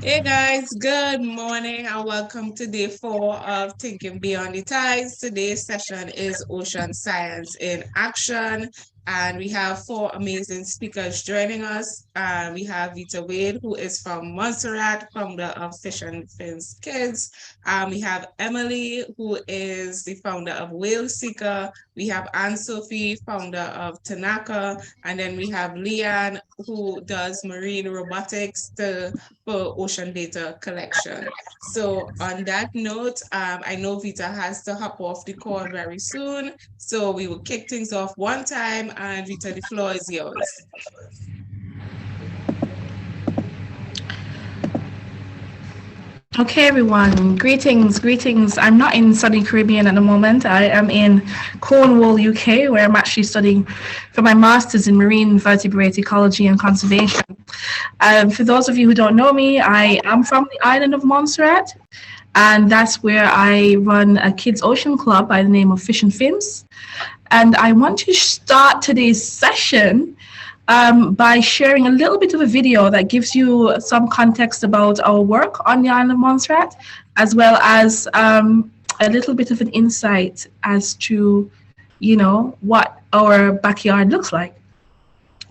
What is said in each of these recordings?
Hey guys, good morning and welcome to day 4 of Thinking Beyond the Tides. Today's session is Ocean Science in Action, and we have 4 amazing speakers joining us. We have Veta Wade, who is from Montserrat, founder of Fish and Fins Kids. We have Emily, who is the founder of Whale Seeker. We have Anne-Sophie, founder of Tenaka, and then we have Leanne, who does marine robotics for ocean data collection. So on that note, I know Vita has to hop off the call very soon. So we will kick things off one time, and Vita, the floor is yours. Okay, everyone. Greetings. I'm not in sunny Caribbean at the moment. I am in Cornwall, UK, where I'm actually studying for my master's in marine vertebrate ecology and conservation. For those of you who don't know me, I am from the island of Montserrat, and that's where I run a kids' ocean club by the name of Fish and Fins. And I want to start today's session by sharing a little bit of a video that gives you some context about our work on the island of Montserrat, as well as a little bit of an insight as to, what our backyard looks like.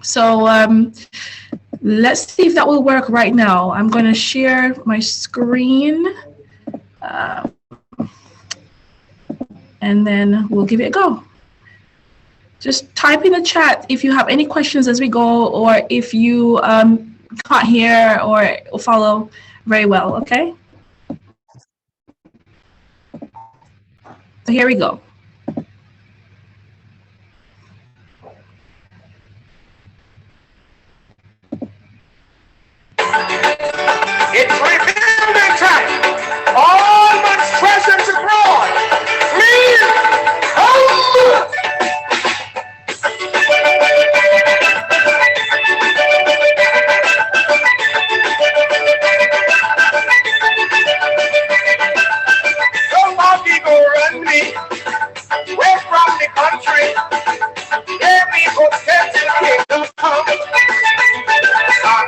So let's see if that will work right now. I'm going to share my screen, and then we'll give it a go. Just type in the chat if you have any questions as we go, or if you can't hear or follow very well, okay? So here we go. It's rebuilding time. All man's presence abroad. Leave home. Somebody go run me away from the country. Let me go get the kingdom come.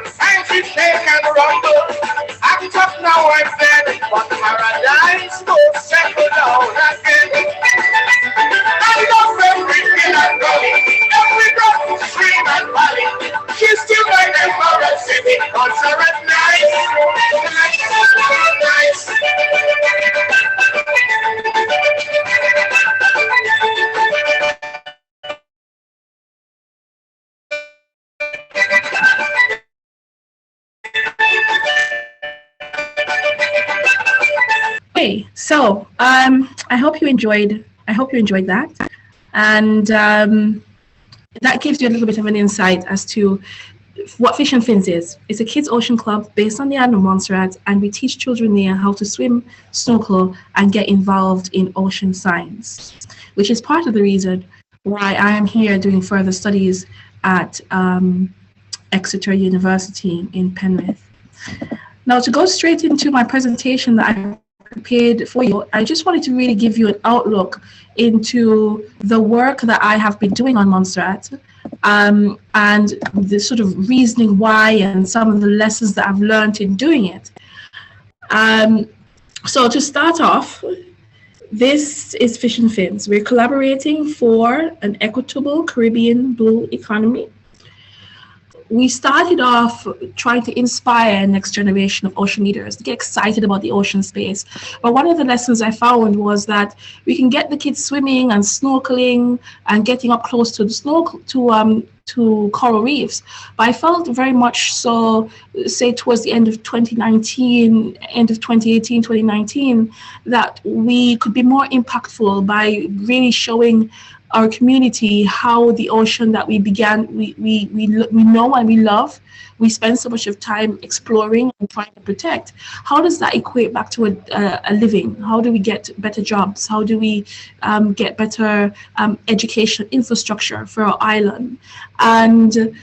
Fancy shake and rumble. Act up now and then, but paradise will settle down again. I love every hill and gully, every brook, stream and valley. She's still my neighbor city, Montserrat nice. Okay, so I hope you enjoyed that, and that gives you a little bit of an insight as to what Fish and Fins is. It's a kids' ocean club based on the island of Montserrat, and we teach children there how to swim, snorkel, and get involved in ocean science, which is part of the reason why I am here doing further studies at Exeter University in Penrith. Now, to go straight into my presentation that I prepared for you, I just wanted to really give you an outlook into the work that I have been doing on Montserrat, and the sort of reasoning why and some of the lessons that I've learned in doing it. So to start off, this is Fish and Fins. We're collaborating for an equitable Caribbean blue economy. We started off trying to inspire the next generation of ocean leaders to get excited about the ocean space. But one of the lessons I found was that we can get the kids swimming and snorkeling and getting up close to the to coral reefs. But I felt very much so, say towards the end of 2019, end of 2018, 2019, that we could be more impactful by really showing our community how the ocean that we know and we love, we spend so much of time exploring and trying to protect. How does that equate back to a living? How do we get better jobs? How do we get better education infrastructure for our island? And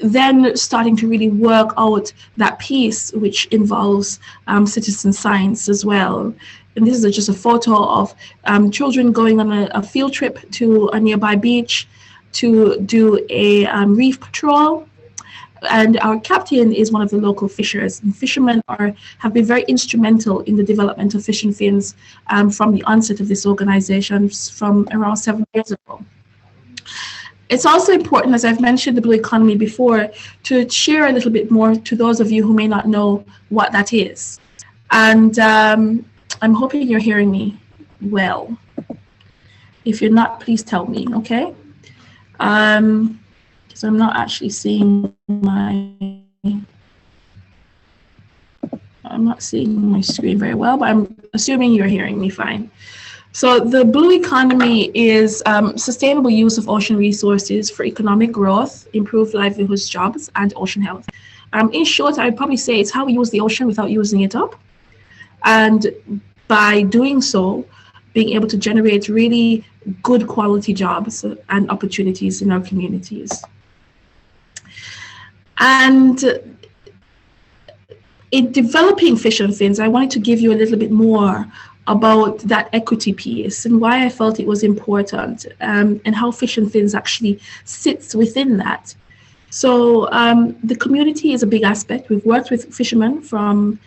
then starting to really work out that piece, which involves citizen science as well. And this is just a photo of children going on a field trip to a nearby beach to do a reef patrol. and our captain is one of the local fishers. And fishermen have been very instrumental in the development of Fish and Fins from the onset of this organization from around 7 years ago. It's also important, as I've mentioned the blue economy before, to share a little bit more to those of you who may not know what that is. And I'm hoping you're hearing me well. If you're not, please tell me, okay? So I'm not actually seeing I'm not seeing my screen very well, but I'm assuming you're hearing me fine. So the blue economy is sustainable use of ocean resources for economic growth, improved livelihoods, jobs, and ocean health. In short, I'd probably say it's how we use the ocean without using it up. And by doing so, being able to generate really good quality jobs and opportunities in our communities. And in developing Fish and Fins, I wanted to give you a little bit more about that equity piece and why I felt it was important, and how Fish and Fins actually sits within that. So the community is a big aspect. We've worked with fishermen from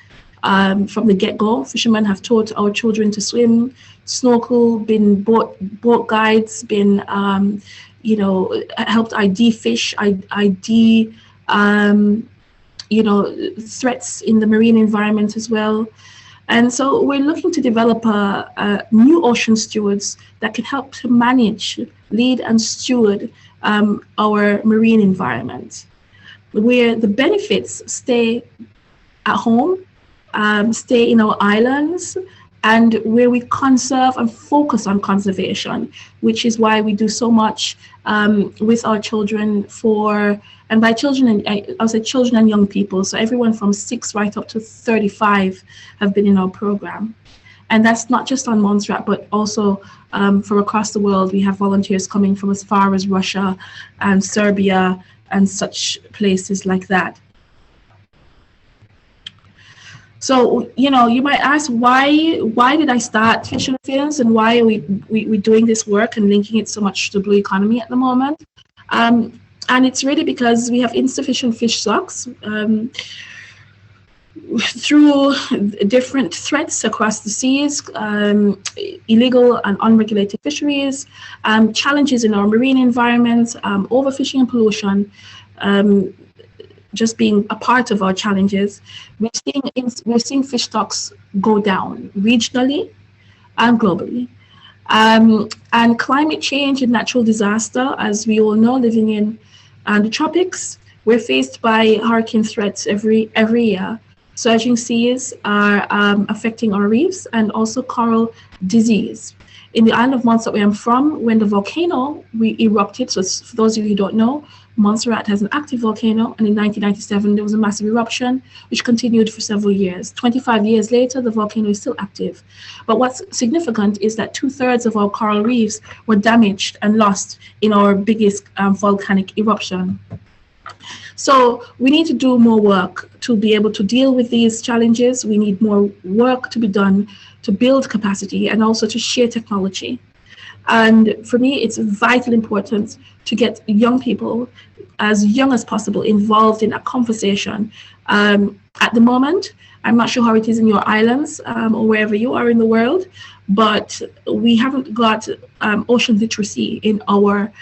the get-go. Fishermen have taught our children to swim, snorkel, been boat guides, been helped ID fish, ID threats in the marine environment as well. And so we're looking to develop a new ocean stewards that can help to manage, lead and steward our marine environment, where the benefits stay at home, stay in our islands, and where we conserve and focus on conservation, which is why we do so much with our children and by children, I'll say children and young people. So everyone from 6 right up to 35 have been in our program. And that's not just on Montserrat, but also from across the world. We have volunteers coming from as far as Russia and Serbia and such places like that. So, you might ask, why did I start Fish and Fins, and why are we doing this work and linking it so much to the blue economy at the moment? And it's really because we have insufficient fish stocks through different threats across the seas, illegal and unregulated fisheries, challenges in our marine environment, overfishing and pollution, just being a part of our challenges. We're seeing fish stocks go down regionally and globally. And climate change and natural disaster, as we all know, living in the tropics, we're faced by hurricane threats every year. Surging seas are affecting our reefs, and also coral disease. In the island of Montserrat, where I'm from, when the volcano erupted, so for those of you who don't know, Montserrat has an active volcano, and in 1997 there was a massive eruption which continued for several years. 25 years later, the volcano is still active. But what's significant is that 2/3 of our coral reefs were damaged and lost in our biggest volcanic eruption. So we need to do more work to be able to deal with these challenges. We need more work to be done to build capacity and also to share technology. And for me, it's vital importance to get young people, as young as possible, involved in a conversation. At the moment, I'm not sure how it is in your islands or wherever you are in the world, but we haven't got ocean literacy in our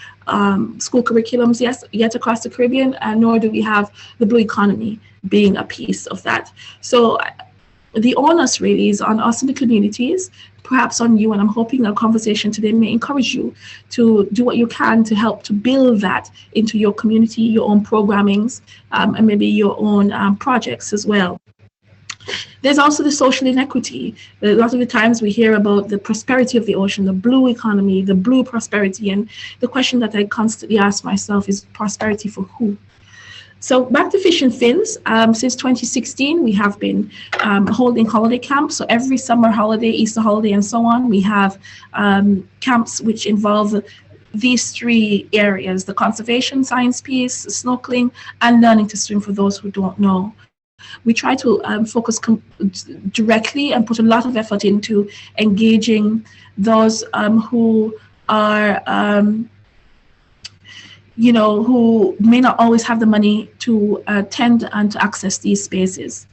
school curriculums yet across the Caribbean, and nor do we have the blue economy being a piece of that. So the onus really is on us in the communities, perhaps on you, and I'm hoping our conversation today may encourage you to do what you can to help to build that into your community, your own programmings, and maybe your own projects as well. There's also the social inequity. A lot of the times we hear about the prosperity of the ocean, the blue economy, the blue prosperity, and the question that I constantly ask myself is prosperity for who? So back to Fish and Fins, since 2016, we have been holding holiday camps. So every summer holiday, Easter holiday, and so on, we have camps which involve these 3 areas: the conservation science piece, snorkeling, and learning to swim for those who don't know. We try to focus directly and put a lot of effort into engaging those who are who may not always have the money to attend and to access these spaces.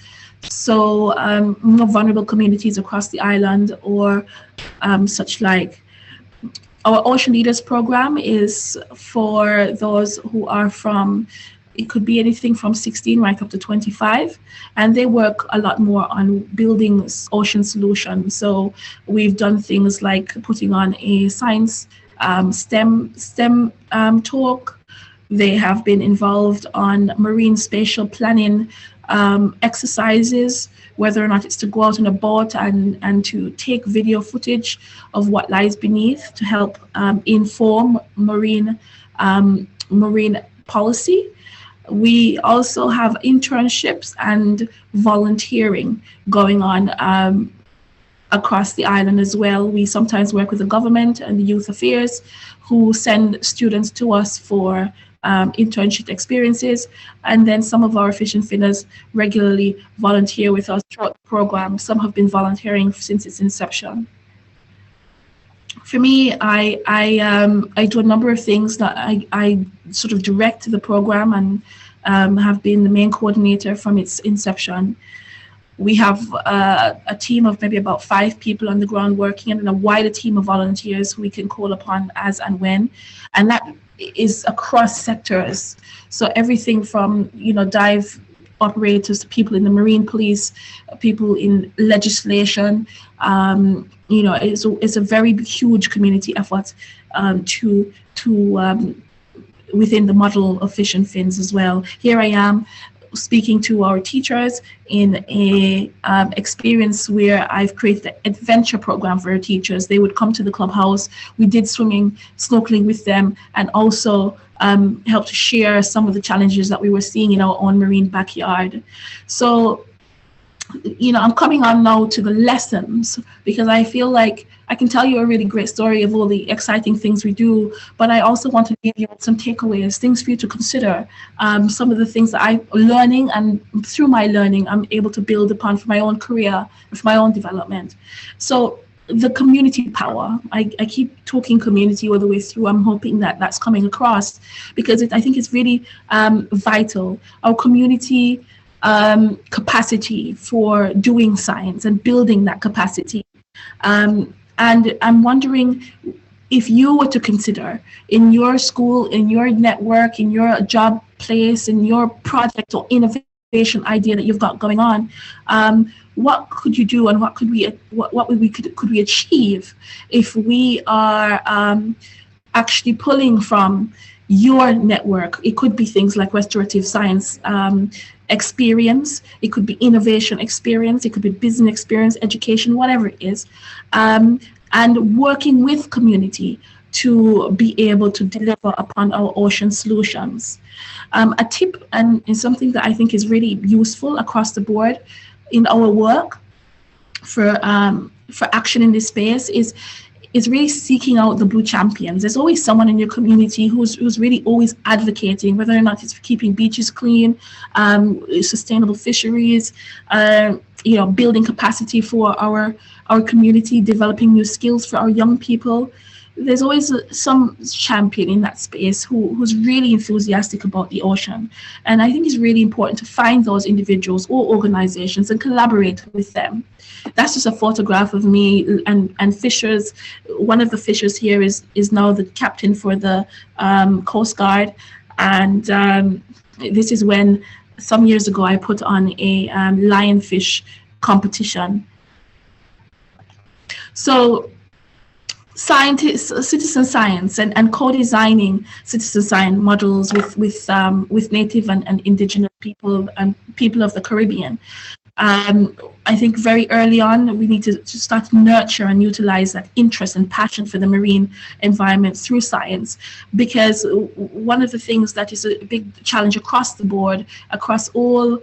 So more vulnerable communities across the island or such like. Our Ocean Leaders program is for those who are from, it could be anything from 16 right up to 25, and they work a lot more on building ocean solutions. So we've done things like putting on a science STEM talk. They have been involved on marine spatial planning exercises, whether or not it's to go out on a boat and to take video footage of what lies beneath to help inform marine policy. We also have internships and volunteering going on across the island as well. We sometimes work with the government and the youth affairs who send students to us for internship experiences, and then some of our Fish and Finners regularly volunteer with us throughout the program. Some have been volunteering since its inception. For me, I do a number of things that I sort of direct the program and have been the main coordinator from its inception. We have a team of maybe about 5 people on the ground working, and a wider team of volunteers we can call upon as and when, and that is across sectors. So everything from dive operators to people in the marine police, people in legislation. It's a very huge community effort to within the model of Fish and Fins as well. Here I am speaking to our teachers in a experience where I've created an adventure program for our teachers. They would come to the clubhouse. We did swimming, snorkeling with them, and also help to share some of the challenges that we were seeing in our own marine backyard. So, I'm coming on now to the lessons, because I feel like I can tell you a really great story of all the exciting things we do, but I also want to give you some takeaways, things for you to consider, some of the things that I'm learning, and through my learning, I'm able to build upon for my own career, for my own development. So the community power, I keep talking community all the way through. I'm hoping that that's coming across, because I think it's really vital. Our community capacity for doing science and building that capacity. And I'm wondering if you were to consider in your school, in your network, in your job place, in your project or innovation idea that you've got going on, what could you do, and what could we achieve if we are actually pulling from your network? It could be things like restorative science experience, it could be innovation experience, it could be business experience, education, whatever it is, and working with community to be able to deliver upon our ocean solutions. A tip, and something that I think is really useful across the board in our work for action in this space is really seeking out the blue champions. There's always someone in your community who's really always advocating, whether or not it's for keeping beaches clean, sustainable fisheries, building capacity for our community, developing new skills for our young people. There's always some champion in that space who's really enthusiastic about the ocean. And I think it's really important to find those individuals or organizations and collaborate with them. That's just a photograph of me and fishers. One of the fishers here is now the captain for the Coast Guard. And this is when, some years ago, I put on a lionfish competition. So scientists, citizen science, and co-designing citizen science models with native and indigenous people and people of the Caribbean. I think very early on, we need to start to nurture and utilize that interest and passion for the marine environment through science, because one of the things that is a big challenge across the board, across all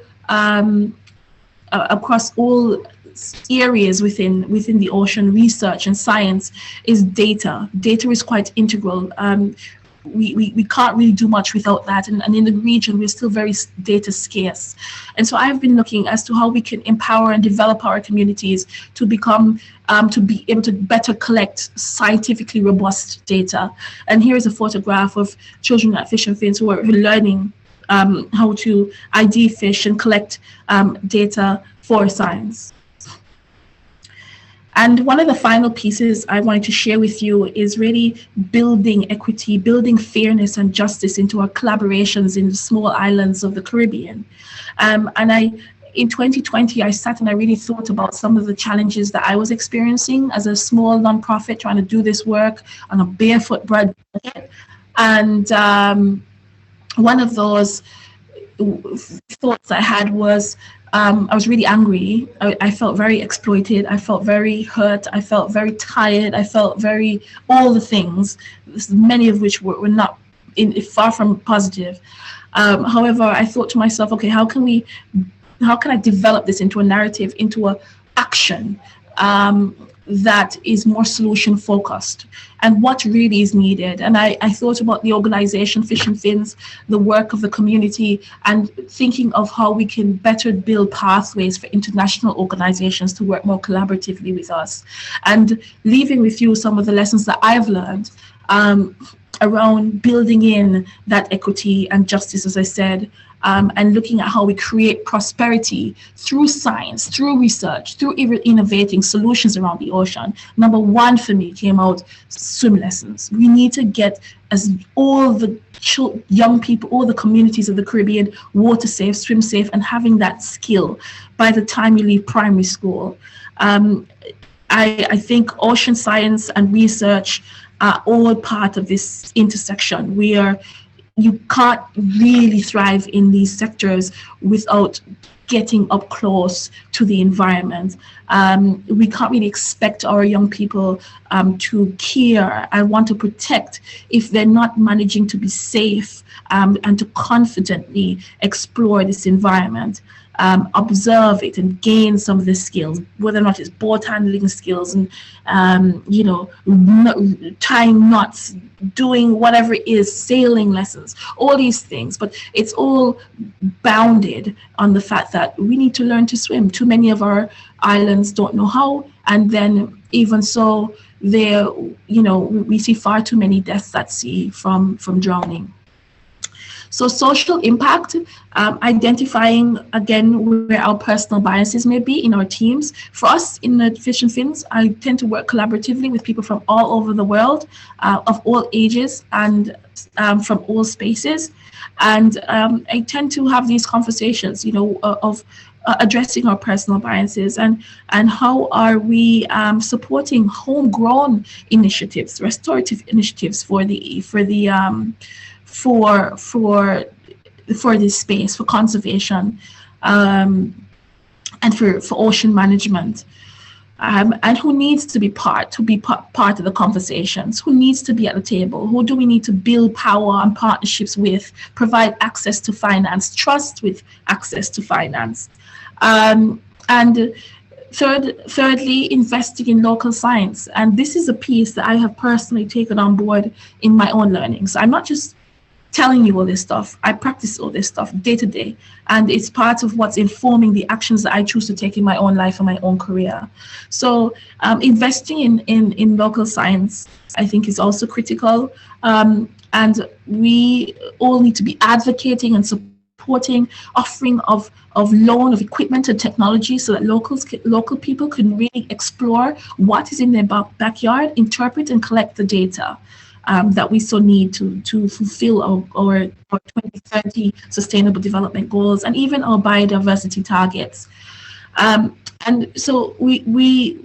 areas within the ocean research and science, is data. Data is quite integral. we can't really do much without that. And in the region, we're still very data scarce. And so I've been looking as to how we can empower and develop our communities to become, to be able to better collect scientifically robust data. And here is a photograph of children at Fish and Fins who are learning how to ID fish and collect data for science. And one of the final pieces I wanted to share with you is really building equity, building fairness and justice into our collaborations in the small islands of the Caribbean. In 2020, I sat and I really thought about some of the challenges that I was experiencing as a small nonprofit trying to do this work on a barefoot budget. And one of those thoughts I had was, I was really angry. I felt very exploited. I felt very hurt. I felt very tired. I felt all the things, many of which were not far from positive. However, I thought to myself, okay, how can I develop this into a narrative, into a action that is more solution focused, and what really is needed. And I thought about the organization Fish and Fins, the work of the community, and thinking of how we can better build pathways for international organizations to work more collaboratively with us, and leaving with you some of the lessons that I've learned around building in that equity and justice, as I said, and looking at how we create prosperity through science, through research, through innovating solutions around the ocean. Number one for me came out swim lessons. We need to get all the young people, all the communities of the Caribbean, water safe, swim safe, and having that skill by the time you leave primary school. I think ocean science and research are all part of this intersection. You can't really thrive in these sectors without getting up close to the environment. We can't really expect our young people to care and want to protect if they're not managing to be safe and to confidently explore this environment. Observe it and gain some of the skills, whether or not it's boat handling skills and tying knots, doing whatever it is, sailing lessons, all these things. But it's all bounded on the fact that we need to learn to swim. Too many of our islands don't know how, and then even so, we see far too many deaths at sea from drowning. So social impact, identifying again where our personal biases may be in our teams. For us in the Fish and Fins, I tend to work collaboratively with people from all over the world, of all ages and from all spaces. And I tend to have these conversations, of addressing our personal biases and how are we supporting homegrown initiatives, restorative initiatives for this space, for conservation, and for ocean management, and who needs to be part of the conversations, who needs to be at the table, who do we need to build power and partnerships with, provide access to finance, trust with access to finance, and thirdly, investing in local science. And this is a piece that I have personally taken on board in my own learning. So I'm not just telling you all this stuff. I practice all this stuff day to day, and it's part of what's informing the actions that I choose to take in my own life and my own career. So investing in local science, I think, is also critical, and we all need to be advocating and supporting offering of loan of equipment and technology so that local people can really explore what is in their backyard, interpret and collect the data that we so need to fulfill our 2030 sustainable development goals and even our biodiversity targets. And so we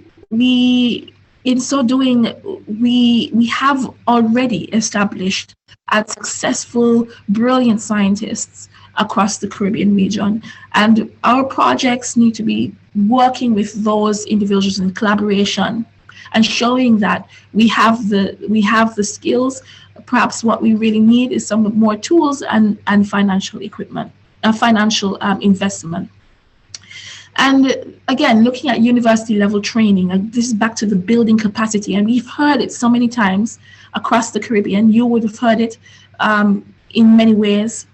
in so doing, we have already established as successful, brilliant scientists across the Caribbean region, and our projects need to be working with those individuals in collaboration and showing that we have the skills. Perhaps what we really need is some more tools and financial equipment, financial investment. And again, looking at university level training, this is back to the building capacity. And we've heard it so many times across the Caribbean. You would have heard it in many ways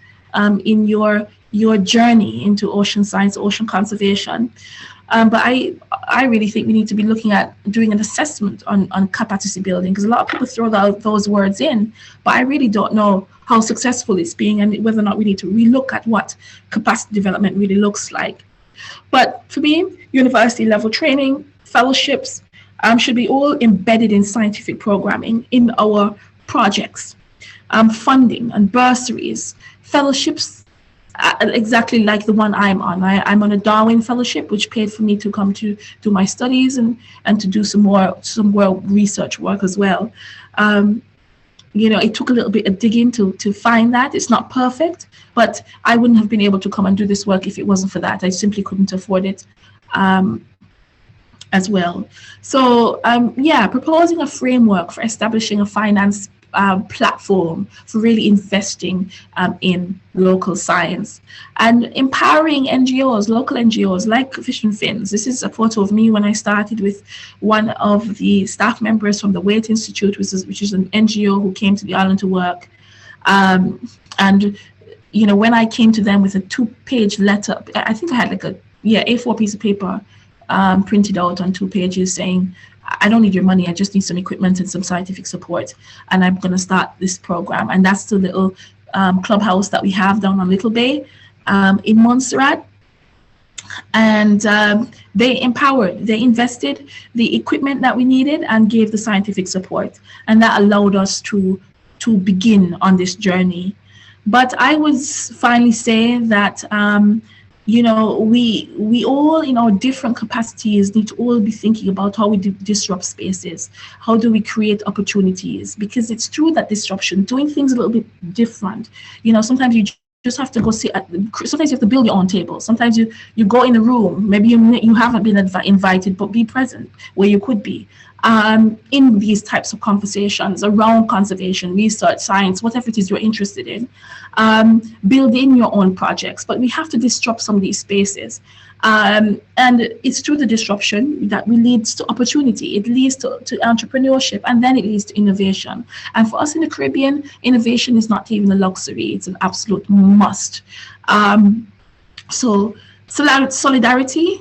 in your journey into ocean science, ocean conservation. But I really think we need to be looking at doing an assessment on capacity building, because a lot of people throw those words in, but I really don't know how successful it's being and whether or not we need to relook at what capacity development really looks like. But for me, university level training, fellowships should be all embedded in scientific programming in our projects. Funding and bursaries, fellowships, exactly like the one I'm on. I'm on a Darwin fellowship, which paid for me to come to do my studies and to do some more research work as well. It took a little bit of digging to find that. It's not perfect, but I wouldn't have been able to come and do this work if it wasn't for that. I simply couldn't afford it as well. So proposing a framework for establishing a finance platform for really investing in local science and empowering NGOs, local NGOs like Fish and Fins. This is a photo of me when I started with one of the staff members from the Wait Institute, which is an NGO who came to the island to work. And when I came to them with a 2-page letter, I think I had like A4 piece of paper printed out on 2 pages saying, I don't need your money, I just need some equipment and some scientific support, and I'm going to start this program. And that's the little clubhouse that we have down on Little Bay in Montserrat. And they empowered, they invested the equipment that we needed and gave the scientific support. And that allowed us to begin on this journey. But I would finally say that we all in our different capacities need to all be thinking about how we disrupt spaces. How do we create opportunities? Because it's through that disruption, doing things a little bit different. Sometimes you just have to go sit sometimes you have to build your own table. Sometimes you go in a room, maybe you haven't been invited, but be present where you could be. In these types of conversations around conservation, research, science, whatever it is you're interested in, build in your own projects. But we have to disrupt some of these spaces. And it's through the disruption that leads to opportunity. It leads to entrepreneurship, and then it leads to innovation. And for us in the Caribbean, innovation is not even a luxury, it's an absolute must. So solidarity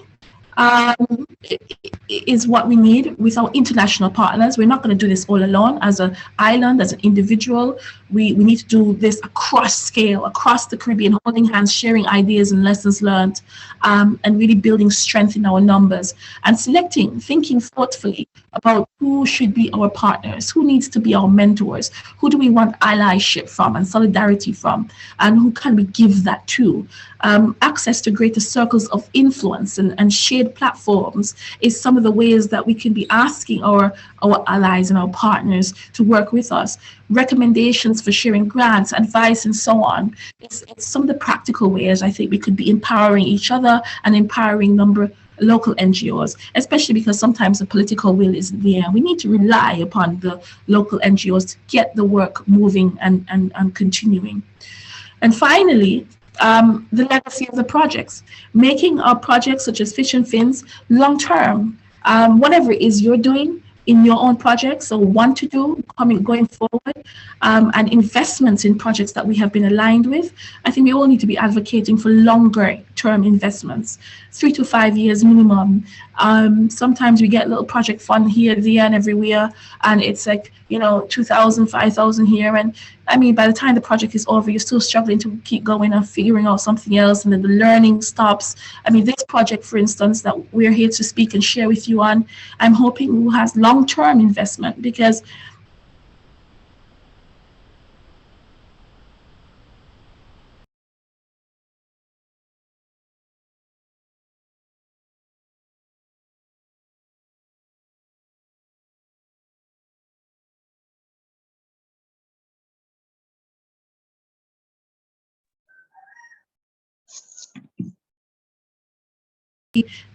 is what we need with our international partners. We're not going to do this all alone as an island, as an individual. We need to do this across scale, across the Caribbean, holding hands, sharing ideas and lessons learned, and really building strength in our numbers and thinking thoughtfully about who should be our partners, who needs to be our mentors, who do we want allyship from and solidarity from, and who can we give that to. Access to greater circles of influence and shared platforms is some of the ways that we can be asking our allies and our partners to work with us. Recommendations for sharing grants, advice, and so on. It's some of the practical ways I think we could be empowering each other and empowering local NGOs, especially because sometimes the political will isn't there. We need to rely upon the local NGOs to get the work moving and continuing. And finally, the legacy of the projects, making our projects such as Fish and Fins long-term. Whatever it is you're doing in your own projects or want to do going forward, and investments in projects that we have been aligned with, I think we all need to be advocating for longer term investments, 3 to 5 years minimum. Sometimes we get little project fund here, there, and everywhere, and it's like 2,000, 5,000 here, and I mean, by the time the project is over, you're still struggling to keep going and figuring out something else, and then the learning stops. I mean, this project, for instance, that we're here to speak and share with you on, I'm hoping has long-term investment, because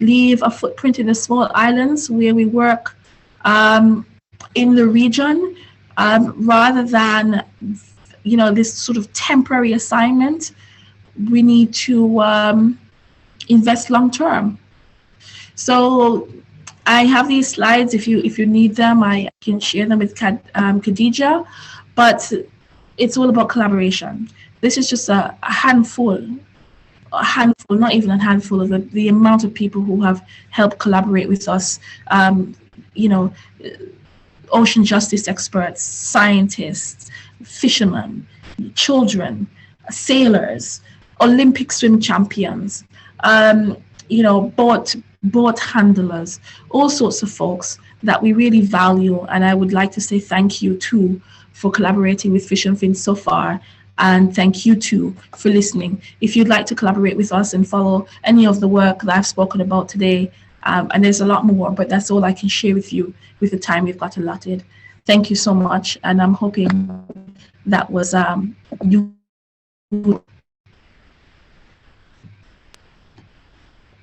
leave a footprint in the small islands where we work in the region, rather than this sort of temporary assignment. We need to invest long term. So I have these slides. If you need them, I can share them with Khadija. But it's all about collaboration. This is just a handful, not even a handful of the amount of people who have helped collaborate with us. You know, ocean justice experts, scientists, fishermen, children, sailors, Olympic swim champions, you know, boat handlers, all sorts of folks that we really value. And I would like to say thank you too for collaborating with Fish and Fin so far. And thank you too for listening. If you'd like to collaborate with us and follow any of the work that I've spoken about today, and there's a lot more, but that's all I can share with you with the time we've got allotted. Thank you so much. And I'm hoping that was you.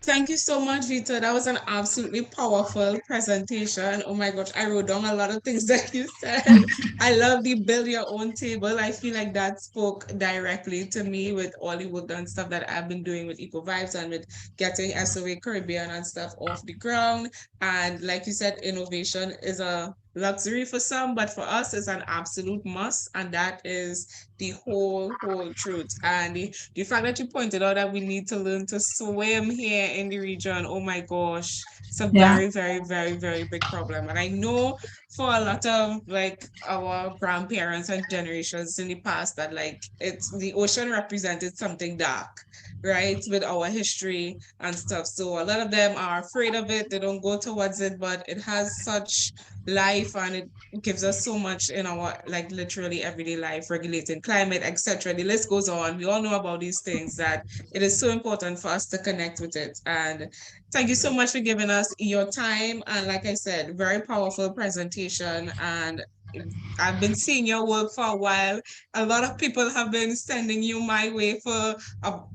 Thank you so much, Vita. That was an absolutely powerful presentation. Oh my gosh, I wrote down a lot of things that you said. I love the build your own table. I feel like that spoke directly to me with all the work and stuff that I've been doing with EcoVybz and with getting SOA Caribbean and stuff off the ground. And like you said, innovation is a luxury for some, but for us it's an absolute must, and that is the whole truth. And the fact that you pointed out that we need to learn to swim here in the region, oh my gosh, it's a very very big problem. And I know for a lot of like our grandparents and generations in the past that like it's the ocean represented something dark, right, with our history and stuff. So a lot of them are afraid of it, they don't go towards it, but it has such life and it gives us so much in our like literally everyday life, regulating climate, etc. The list goes on. We all know about these things, that it is so important for us to connect with it. And thank you so much for giving us your time. And like I said, very powerful presentation. And I've been seeing your work for a while. A lot of people have been sending you my way for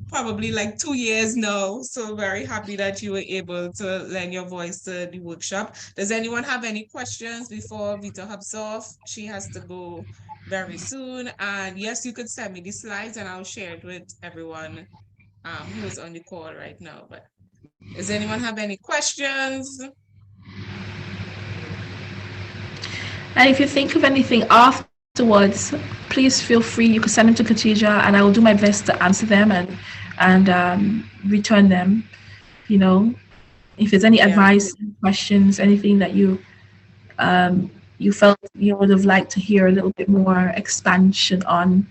probably like 2 years now. So very happy that you were able to lend your voice to the workshop. Does anyone have any questions before Vita hops off? She has to go very soon. And yes, you could send me the slides and I'll share it with everyone who is on the call right now. But does anyone have any questions? And if you think of anything afterwards, please feel free. You can send them to Khadija, and I will do my best to answer them and return them. You know, if there's any advice, questions, anything that you felt you would have liked to hear a little bit more expansion on,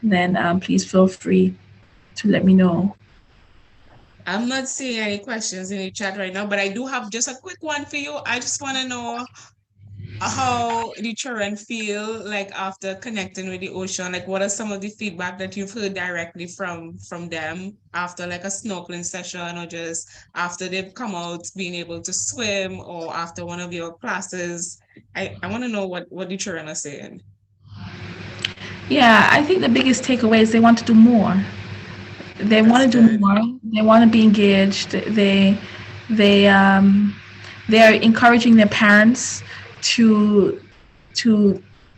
then please feel free to let me know. I'm not seeing any questions in the chat right now, but I do have just a quick one for you. I just want to know how the children feel like after connecting with the ocean. Like, what are some of the feedback that you've heard directly from them after like a snorkeling session, or just after they've come out being able to swim, or after one of your classes? I want to know what the children are saying. Yeah, I think the biggest takeaway is they want to do more. They want to do more. They want to be engaged. They are encouraging their parents to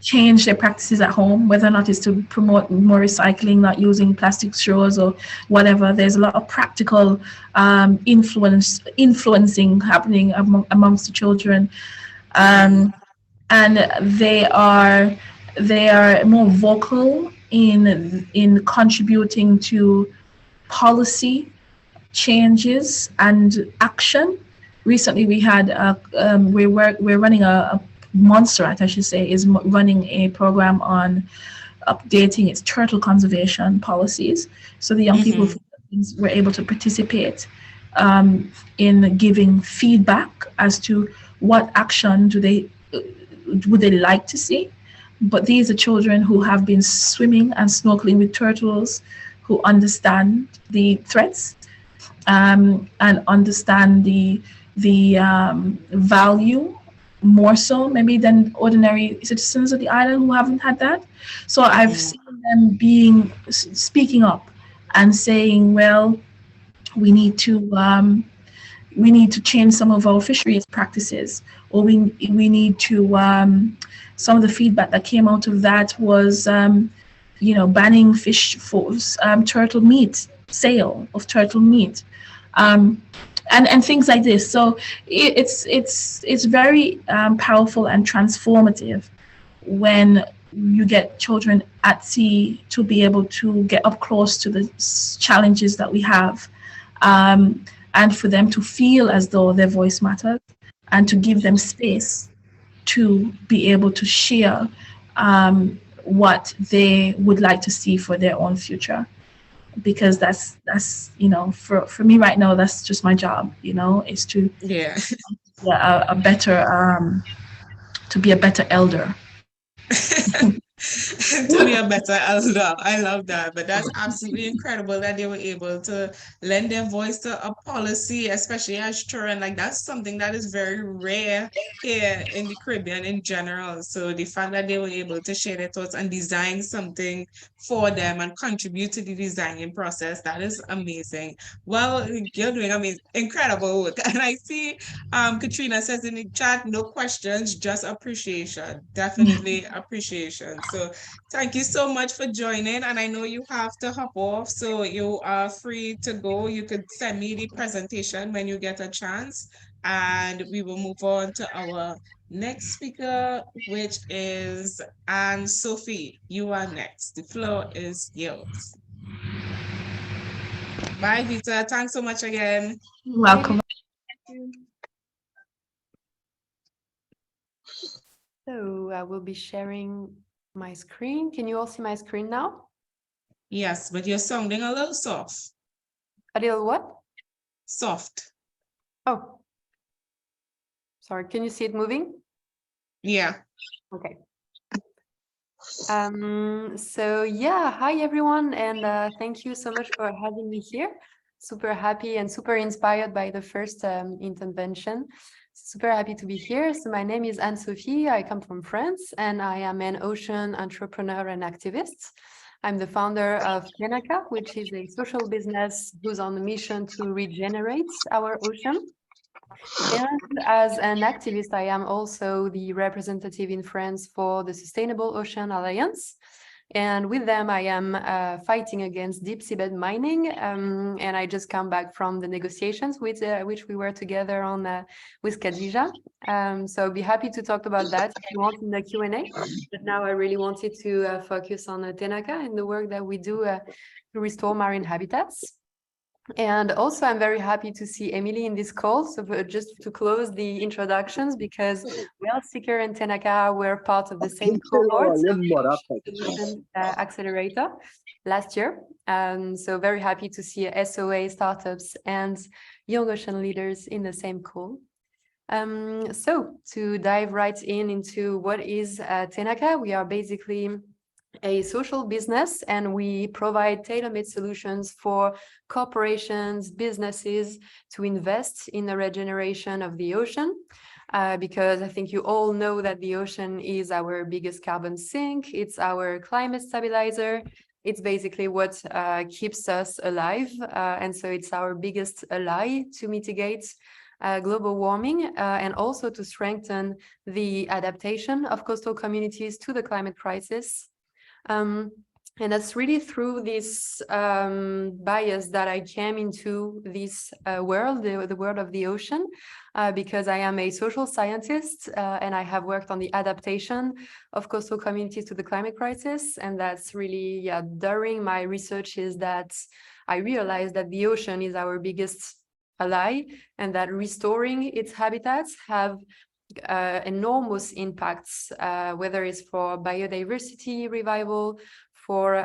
change their practices at home, whether or not it's to promote more recycling, not using plastic straws or whatever. There's a lot of practical influencing happening amongst the children, and they are more vocal in contributing to policy changes and action. Recently, we had we're running a Montserrat, I should say, is running a program on updating its turtle conservation policies. So the young people were able to participate in giving feedback as to what action would they like to see. But these are children who have been swimming and snorkeling with turtles, who understand the threats and understand the value more so maybe than ordinary citizens of the island who haven't had that. So I've seen them speaking up and saying, well, we need to change some of our fisheries practices, or we need to some of the feedback that came out of that was banning fish for turtle meat, sale of turtle meat. and things like this. So it's very powerful and transformative when you get children at sea to be able to get up close to the challenges that we have, and for them to feel as though their voice matters, and to give them space to be able to share what they would like to see for their own future. Because that's for me right now, that's just my job, is to Yeah. a better to be a better elder. To be a better elder. I love that. But that's absolutely incredible that they were able to lend their voice to a policy, especially as children. Like that's something that is very rare here in the Caribbean in general. So the fact that they were able to share their thoughts and design something for them and contribute to the designing process, that is amazing. Well, you're doing, I mean, incredible work. And I see Katrina says in the chat, no questions, just appreciation. Definitely appreciation. So thank you so much for joining. And I know you have to hop off, so you are free to go. You could send me the presentation when you get a chance, and we will move on to our next speaker, which is Anne-Sophie. You are next. The floor is yours. Bye, Vita. Thanks so much again. Welcome. So I will be sharing my screen. Can you all see my screen now? Yes, but you're sounding a little soft. A little what? Soft. Oh, sorry. Can you see it moving? Yeah. Okay. So yeah, hi everyone, and thank you so much for having me here. Super happy and super inspired by the first intervention. Super happy to be here. So my name is Anne-Sophie. I come from France, and I am an ocean entrepreneur and activist. I'm the founder of Tenaka, which is a social business who's on a mission to regenerate our ocean. And as an activist, I am also the representative in France for the Sustainable Ocean Alliance. And with them, I am fighting against deep seabed mining. And I just come back from the negotiations with which we were together on with Khadija. So I'll be happy to talk about that if you want in the Q&A. But now I really wanted to focus on Tenaka and the work that we do to restore marine habitats. And also, I'm very happy to see Emily in this call. So just to close the introductions, because Well Seeker and Tenaka were part of the same cohort of the Solution Accelerator last year. So very happy to see SOA startups and young ocean leaders in the same call. So to dive right into what is Tenaka, we are basically a social business, and we provide tailor-made solutions for corporations, businesses to invest in the regeneration of the ocean, because I think you all know that the ocean is our biggest carbon sink. It's our climate stabilizer. It's basically what keeps us alive, and so it's our biggest ally to mitigate global warming and also to strengthen the adaptation of coastal communities to the climate crisis. And that's really through this bias that I came into this world, the world of the ocean, because I am a social scientist and I have worked on the adaptation of coastal communities to the climate crisis. And that's really, yeah, during my research is that I realized that the ocean is our biggest ally, and that restoring its habitats have enormous impacts, whether it's for biodiversity revival, for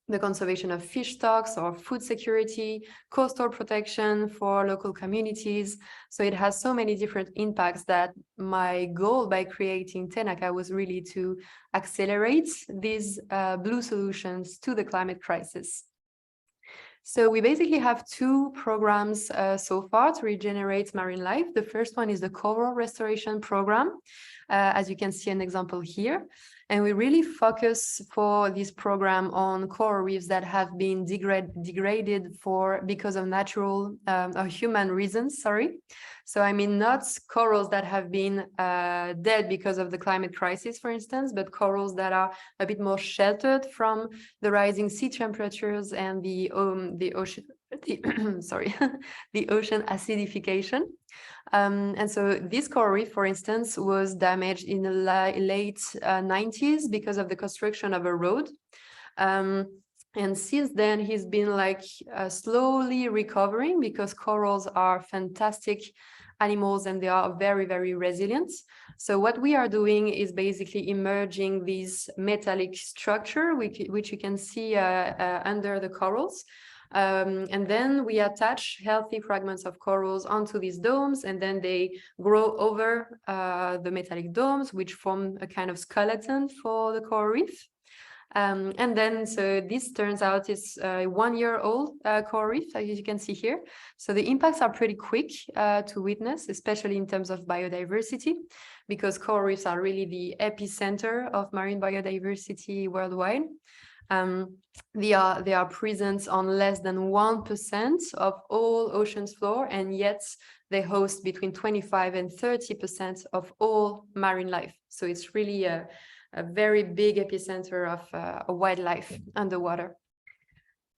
the conservation of fish stocks or food security, coastal protection for local communities. So it has so many different impacts that my goal by creating Tenaka was really to accelerate these blue solutions to the climate crisis. So we basically have two programs so far to regenerate marine life. The first one is the coral restoration program, as you can see an example here. And we really focus for this program on coral reefs that have been degraded because of natural or human reasons, sorry. So I mean, not corals that have been dead because of the climate crisis, for instance, but corals that are a bit more sheltered from the rising sea temperatures and the the sorry, the ocean acidification. And so this coral reef, for instance, was damaged in the late 90s because of the construction of a road. And since then, he's been like slowly recovering, because corals are fantastic animals and they are very, very resilient. So what we are doing is basically emerging this metallic structure, which you can see under the corals. And then we attach healthy fragments of corals onto these domes, and then they grow over the metallic domes, which form a kind of skeleton for the coral reef. And then, so this turns out is a 1-year-old coral reef, as you can see here. So the impacts are pretty quick to witness, especially in terms of biodiversity, because coral reefs are really the epicenter of marine biodiversity worldwide. They are present on less than 1% of all oceans floor, and yet they host between 25 and 30% of all marine life. So it's really a very big epicenter of wildlife underwater.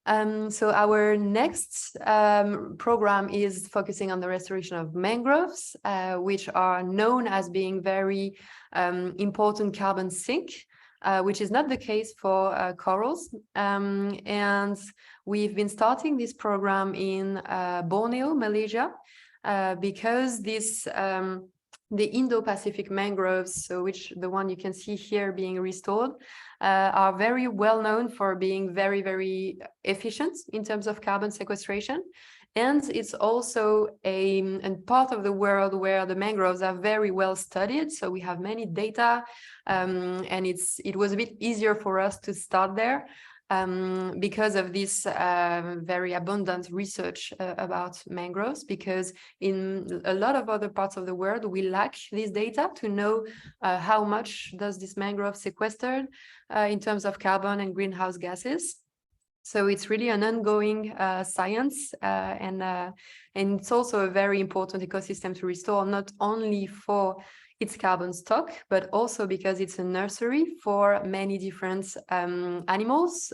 So our next program is focusing on the restoration of mangroves, which are known as being very important carbon sink, which is not the case for corals. And we've been starting this program in Borneo, Malaysia, because this the Indo-Pacific mangroves, so which the one you can see here being restored, are very well known for being very, very efficient in terms of carbon sequestration. And it's also a part of the world where the mangroves are very well studied. So we have many data, and it was a bit easier for us to start there because of this very abundant research about mangroves, because in a lot of other parts of the world, we lack this data to know how much does this mangrove sequestered in terms of carbon and greenhouse gases. So it's really an ongoing science, and it's also a very important ecosystem to restore, not only for its carbon stock, but also because it's a nursery for many different animals,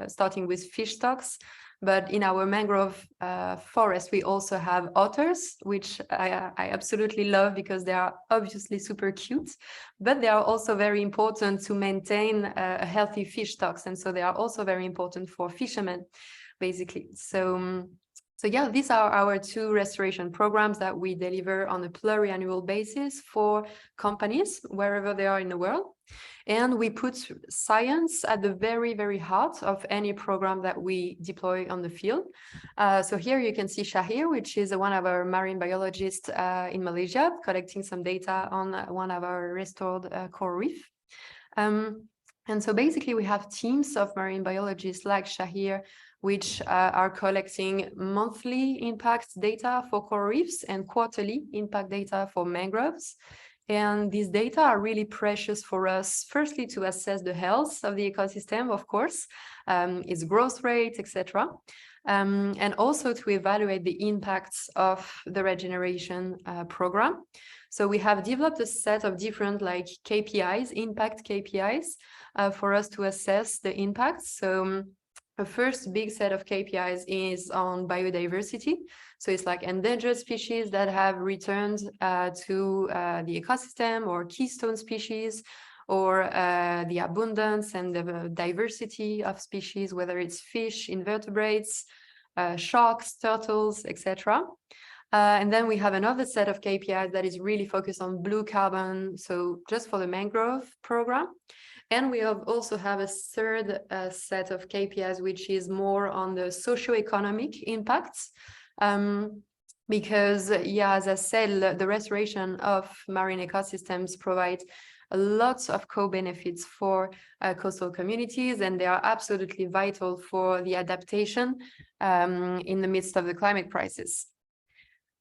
starting with fish stocks. But in our mangrove forest, we also have otters, which I absolutely love because they are obviously super cute, but they are also very important to maintain a healthy fish stocks. And so they are also very important for fishermen, basically. So yeah, these are our 2 restoration programs that we deliver on a pluriannual basis for companies wherever they are in the world. And we put science at the very, very heart of any program that we deploy on the field. So here you can see Charry, which is one of our marine biologists in Malaysia, collecting some data on one of our restored coral reef. And so basically we have teams of marine biologists like Charry, which are collecting monthly impact data for coral reefs and quarterly impact data for mangroves. And these data are really precious for us, firstly, to assess the health of the ecosystem, of course, its growth rate, etc. And also to evaluate the impacts of the regeneration program. So we have developed a set of different KPIs, impact KPIs, for us to assess the impacts. So the first big set of KPIs is on biodiversity. So it's like endangered species that have returned to the ecosystem, or keystone species, or the abundance and the diversity of species, whether it's fish, invertebrates, sharks, turtles, etc. And then we have another set of KPIs that is really focused on blue carbon, so just for the mangrove program. And we also have a third set of KPIs, which is more on the socio-economic impacts. Because, yeah, as I said, the restoration of marine ecosystems provides lots of co-benefits for coastal communities, and they are absolutely vital for the adaptation in the midst of the climate crisis.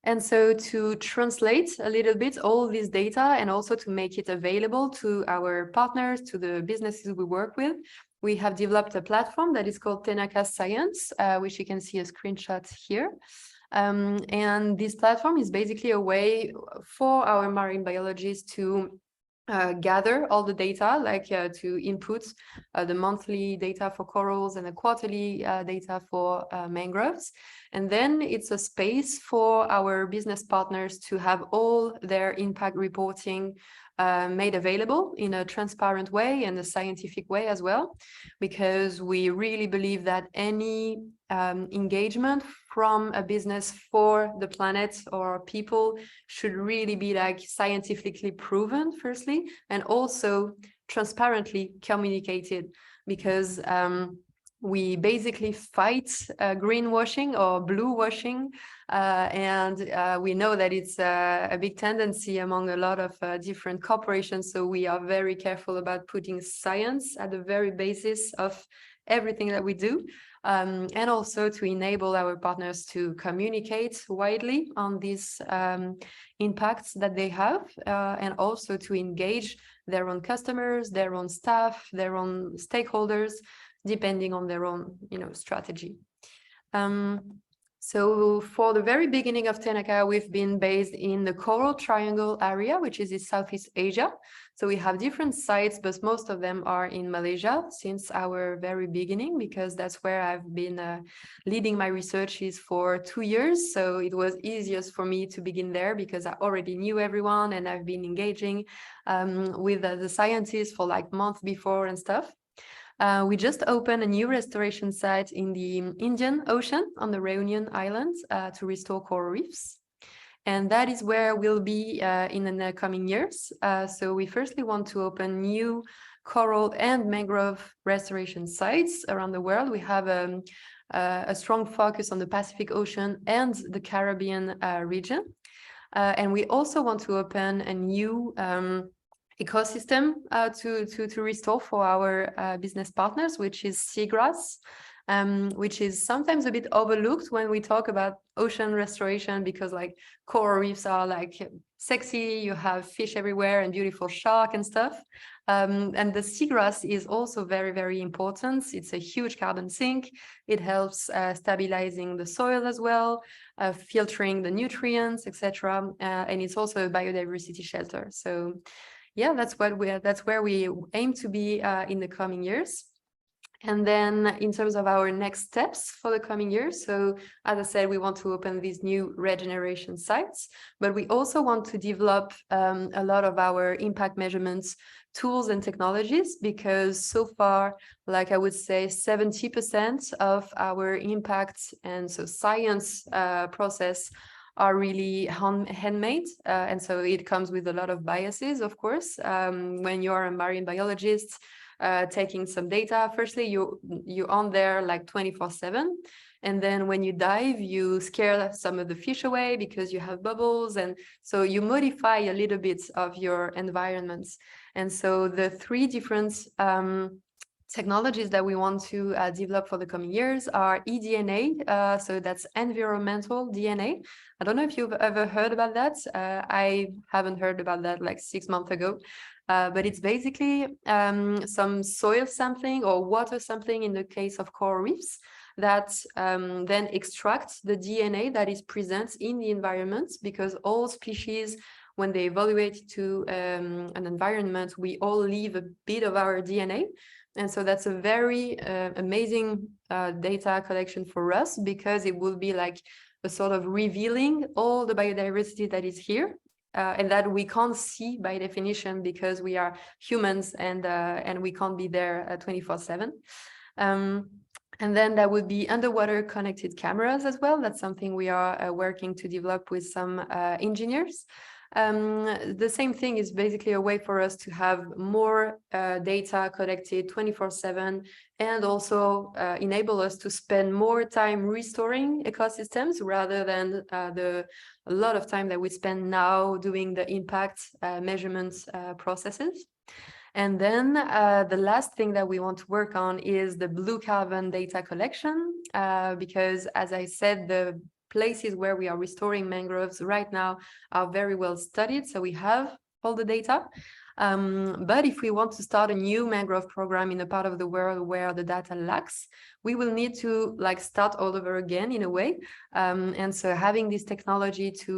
And so to translate a little bit all this data, and also to make it available to our partners, to the businesses we work with, we have developed a platform that is called Tenaka Science, which you can see a screenshot here. And this platform is basically a way for our marine biologists to gather all the data, to input the monthly data for corals and the quarterly data for mangroves. And then it's a space for our business partners to have all their impact reporting made available in a transparent way and a scientific way as well, because we really believe that any engagement from a business for the planet or people should really be like scientifically proven firstly, and also transparently communicated, because we basically fight greenwashing or blue washing, and we know that it's a big tendency among a lot of different corporations. So we are very careful about putting science at the very basis of everything that we do, and also to enable our partners to communicate widely on these impacts that they have, and also to engage their own customers, their own staff, their own stakeholders, depending on their own, strategy. So for the very beginning of Tenaka, we've been based in the Coral Triangle area, which is in Southeast Asia. So we have different sites, but most of them are in Malaysia since our very beginning, because that's where I've been leading my researches for 2 years. So it was easiest for me to begin there because I already knew everyone and I've been engaging with the scientists for like months before and stuff. We just opened a new restoration site in the Indian Ocean on the Réunion Islands to restore coral reefs. And that is where we'll be in the coming years. So we firstly want to open new coral and mangrove restoration sites around the world. We have a strong focus on the Pacific Ocean and the Caribbean region. And we also want to open a new ecosystem to restore for our business partners, which is seagrass, which is sometimes a bit overlooked when we talk about ocean restoration, because like coral reefs are like sexy, you have fish everywhere and beautiful shark and stuff. And the seagrass is also very, very important. It's a huge carbon sink. It helps stabilizing the soil as well, filtering the nutrients, etc. And it's also a biodiversity shelter. So yeah, that's where we aim to be in the coming years. And then in terms of our next steps for the coming years, so as I said, we want to open these new regeneration sites, but we also want to develop a lot of our impact measurements tools and technologies, because so far, like I would say 70% of our impact and so science process are really handmade. And so it comes with a lot of biases, of course. When you're a marine biologist, taking some data, firstly, you're on there like 24/7. And then when you dive, you scare some of the fish away because you have bubbles. And so you modify a little bit of your environments. And so the 3 different technologies that we want to develop for the coming years are eDNA, so that's environmental DNA. I don't know if you've ever heard about that. I haven't heard about that like 6 months ago, but it's basically some soil sampling or water sampling in the case of coral reefs that then extracts the DNA that is present in the environment, because all species, when they evaluate to an environment, we all leave a bit of our DNA. And so that's a very amazing data collection for us, because it will be like a sort of revealing all the biodiversity that is here and that we can't see by definition because we are humans and we can't be there 24/7. And then that would be underwater connected cameras as well. That's something we are working to develop with some engineers. The same thing is basically a way for us to have more data collected 24/7 and also enable us to spend more time restoring ecosystems rather than a lot of time that we spend now doing the impact measurements processes. And then the last thing that we want to work on is the blue carbon data collection, because as I said, the places where we are restoring mangroves right now are very well studied, so we have all the data. But if we want to start a new mangrove program in a part of the world where the data lacks, we will need to like start all over again in a way. And so having this technology to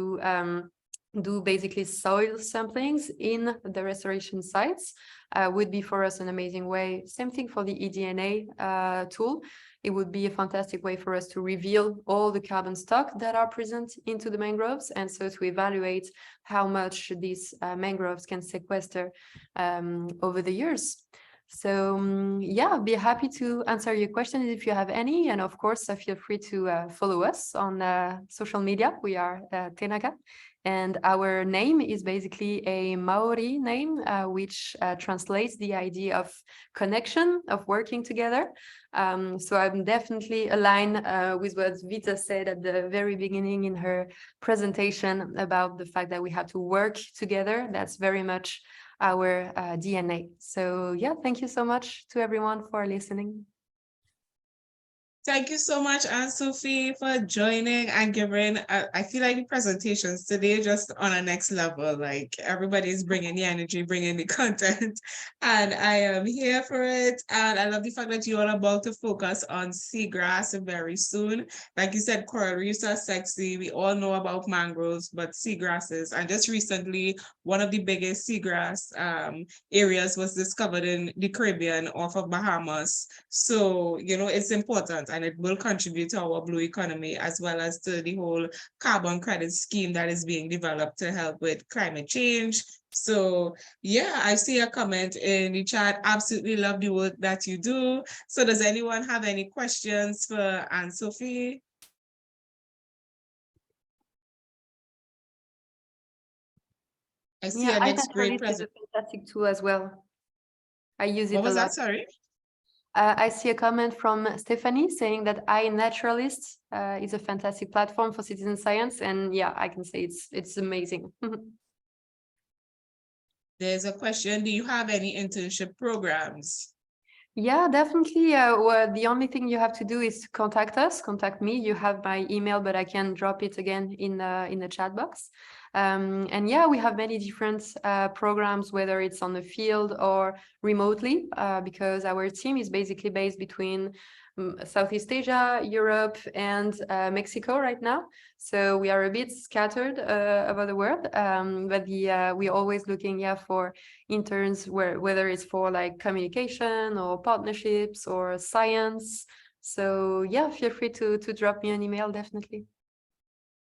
do basically soil samplings in the restoration sites would be for us an amazing way. Same thing for the eDNA tool. It would be a fantastic way for us to reveal all the carbon stock that are present into the mangroves, and so to evaluate how much these mangroves can sequester over the years. So yeah, I'll be happy to answer your questions if you have any. And of course, feel free to follow us on social media. We are Tenaka. And our name is basically a Maori name, which translates the idea of connection, of working together. So I'm definitely aligned with what Veta said at the very beginning in her presentation about the fact that we have to work together. That's very much our DNA. So yeah, thank you so much to everyone for listening. Thank you so much, Anne-Sophie, for joining and giving. I feel like the presentations today just on a next level. Like everybody's bringing the energy, bringing the content, and I am here for it. And I love the fact that you are about to focus on seagrass very soon. Like you said, coral reefs are sexy. We all know about mangroves, but seagrasses. And just recently, one of the biggest seagrass areas was discovered in the Caribbean off of Bahamas. So, you know, it's important, and it will contribute to our blue economy as well as to the whole carbon credit scheme that is being developed to help with climate change. So yeah, I see a comment in the chat. Absolutely love the work that you do. So does anyone have any questions for Anne-Sophie? I see a next great present. It's a fantastic tool as well. I use it What was a lot. that? Sorry. I see a comment from Stephanie saying that iNaturalist is a fantastic platform for citizen science, and yeah, I can say it's amazing. There's a question. Do you have any internship programs? Yeah, definitely. Well, the only thing you have to do is to contact me. You have my email, but I can drop it again in the chat box. And yeah, we have many different programs, whether it's on the field or remotely, because our team is basically based between Southeast Asia, Europe, and Mexico right now. So we are a bit scattered over the world, but we're always looking for interns, whether it's for like communication or partnerships or science. So yeah, feel free to drop me an email, definitely.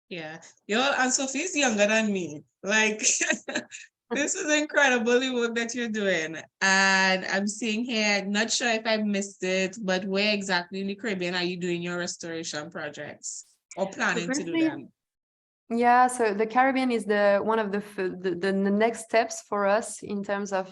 Yeah, Anne-Sophie's younger than me. Like, this is incredible, the work that you're doing. And I'm seeing here, not sure if I missed it, but where exactly in the Caribbean are you doing your restoration projects or planning to do them? Yeah, so the Caribbean is one of the next steps for us in terms of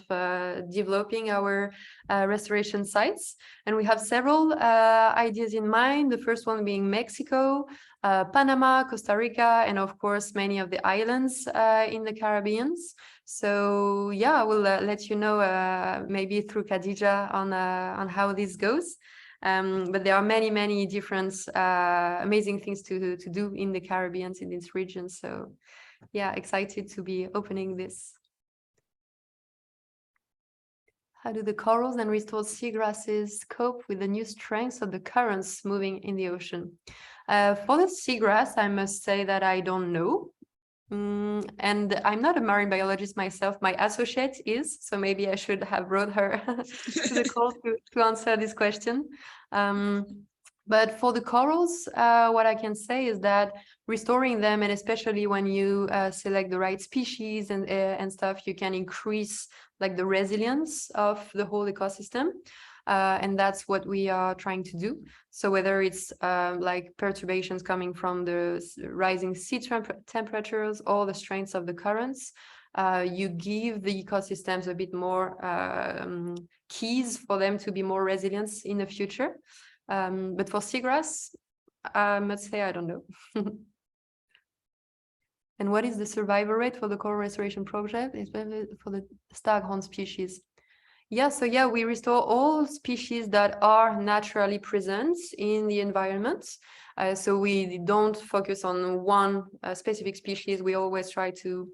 developing our restoration sites. And we have several ideas in mind. The first one being Mexico, Panama, Costa Rica, and of course, many of the islands in the Caribbean. So yeah, I will let you know maybe through Khadija on how this goes. But there are many different amazing things to do in the Caribbean, in this region. So yeah, excited to be opening this. How do the corals and restored seagrasses cope with the new strengths of the currents moving in the ocean? For the seagrass, I must say that I don't know. And I'm not a marine biologist myself. My associate is, so maybe I should have brought her to the call to answer this question. But for the corals, what I can say is that restoring them, and especially when you select the right species and stuff, you can increase like the resilience of the whole ecosystem. And that's what we are trying to do. So whether it's like perturbations coming from the rising sea temperatures or the strengths of the currents, you give the ecosystems a bit more keys for them to be more resilient in the future. But for seagrass, I must say I don't know. And what is the survival rate for the coral restoration project, especially for the staghorn species? Yeah, so yeah, we restore all species that are naturally present in the environment. So we don't focus on one specific species. We always try to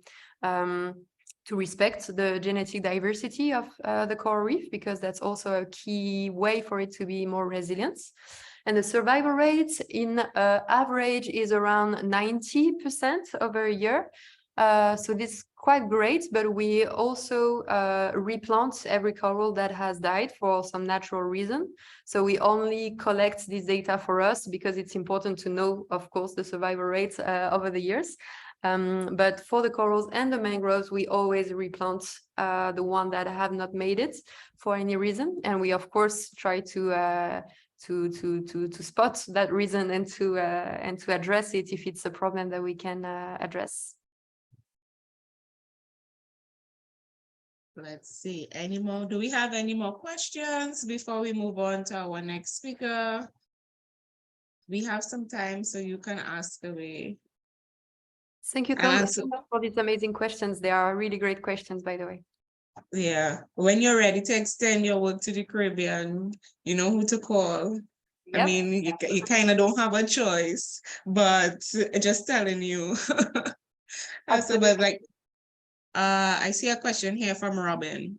respect the genetic diversity of the coral reef, because that's also a key way for it to be more resilient. And the survival rate in average is around 90% over a year. So this is quite great, but we also replant every coral that has died for some natural reason. So we only collect this data for us because it's important to know, of course, the survival rates over the years. But for the corals and the mangroves, we always replant the one that have not made it for any reason, and we of course try to spot that reason and to address it if it's a problem that we can address. Let's see, any more? Do we have any more questions before we move on to our next speaker? We have some time, so you can ask away. Thank you, Tom, for these amazing questions. They are really great questions, by the way. Yeah, when you're ready to extend your work to the Caribbean, you know who to call. Yep. I mean, you kind of don't have a choice, but just telling you. So, but like, I see a question here from Robin.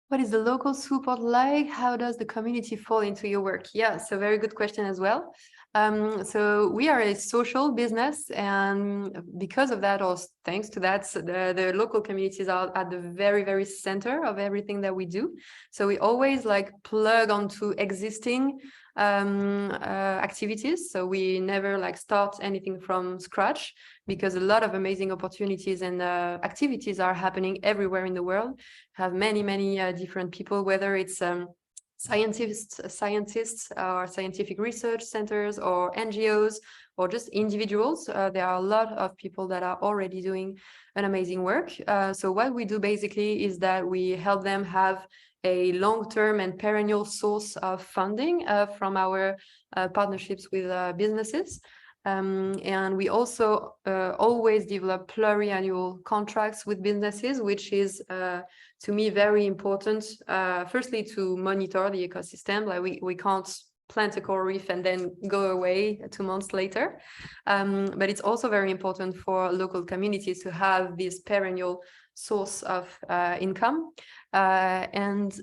What is the local support like? How does the community fall into your work? Yeah, so very good question as well. So we are a social business, and because of that, or thanks to that, the local communities are at the very, very center of everything that we do. So we always like plug onto existing activities. So we never like start anything from scratch, because a lot of amazing opportunities and activities are happening everywhere in the world. Have many different people, whether it's scientists or scientific research centers or NGOs or just individuals. There are a lot of people that are already doing an amazing work. So what we do basically is that we help them have a long-term and perennial source of funding from our partnerships with businesses. And we also always develop pluriannual contracts with businesses, which is to me very important. Firstly, to monitor the ecosystem. Like we can't plant a coral reef and then go away 2 months later. But it's also very important for local communities to have this perennial source of income. And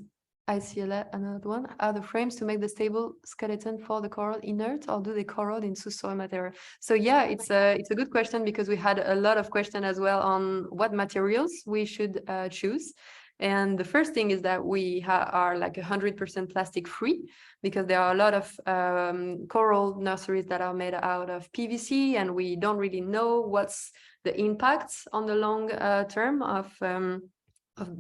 I see another one. Are the frames to make the stable skeleton for the coral inert, or do they corrode in soil material? So yeah, it's a good question, because we had a lot of questions as well on what materials we should choose. And the first thing is that we are like 100% plastic free, because there are a lot of coral nurseries that are made out of PVC, and we don't really know what's the impact on the long term of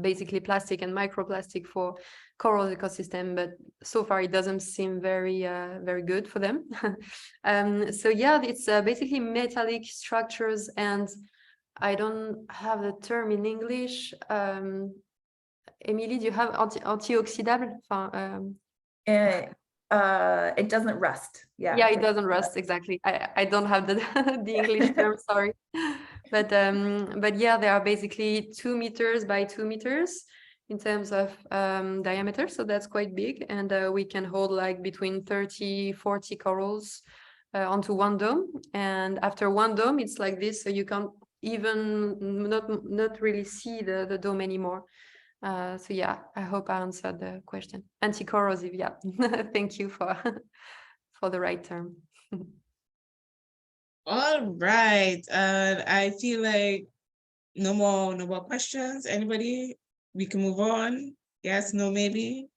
basically plastic and microplastic for coral ecosystem, but so far it doesn't seem very good for them. So yeah, it's basically metallic structures, and I don't have the term in English. Émilie, do you have antioxidable? It doesn't rust. Yeah, it doesn't rust, exactly. I don't have the English term, sorry. But yeah, they are basically 2 meters by 2 meters in terms of diameter, so that's quite big, and we can hold like between 30-40 corals onto one dome. And after one dome, it's like this, so you can't even not really see the dome anymore. So yeah, I hope I answered the question. Anti-corrosive, yeah. Thank you for the right term. All right. I feel like no more questions. Anybody? We can move on. Yes, no, maybe.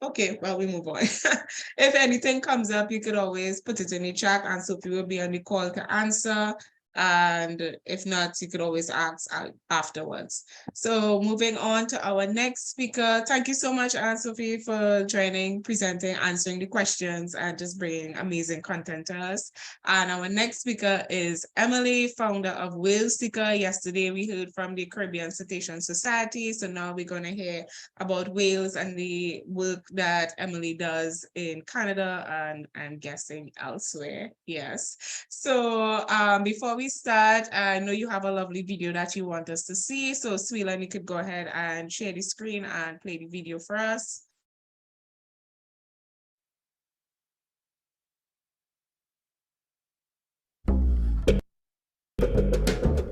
Okay, well, we move on. If anything comes up, you could always put it in the chat, and Sophie will be on the call to answer. And if not, you could always ask afterwards. So moving on to our next speaker. Thank you so much, Anne-Sophie, for joining, presenting, answering the questions, and just bringing amazing content to us. And our next speaker is Emily, founder of Whale Seeker. Yesterday, we heard from the Caribbean Cetacean Society. So now we're going to hear about whales and the work that Emily does in Canada, and I'm guessing elsewhere. Yes. So before we start, I know you have a lovely video that you want us to see. So Sweelan, you could go ahead and share the screen and play the video for us.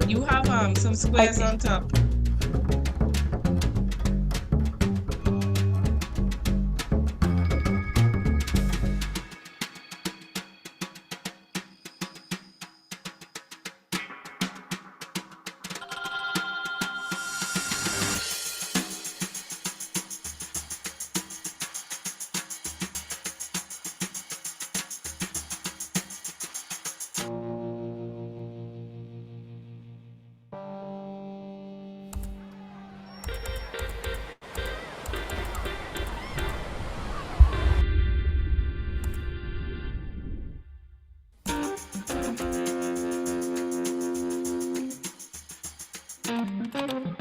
You have some squares on top. Can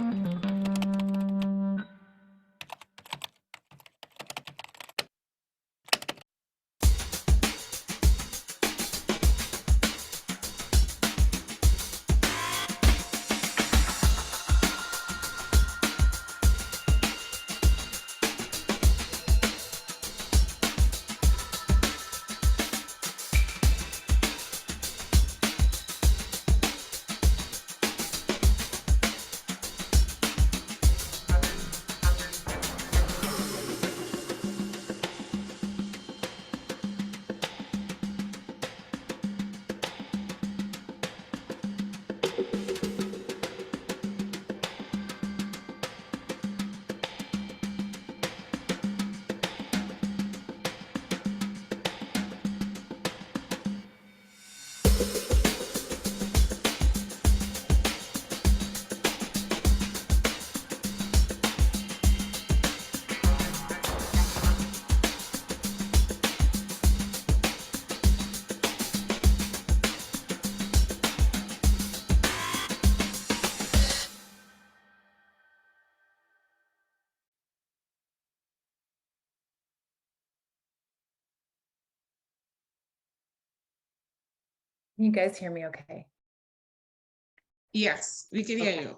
you guys hear me okay? Yes, we can hear you.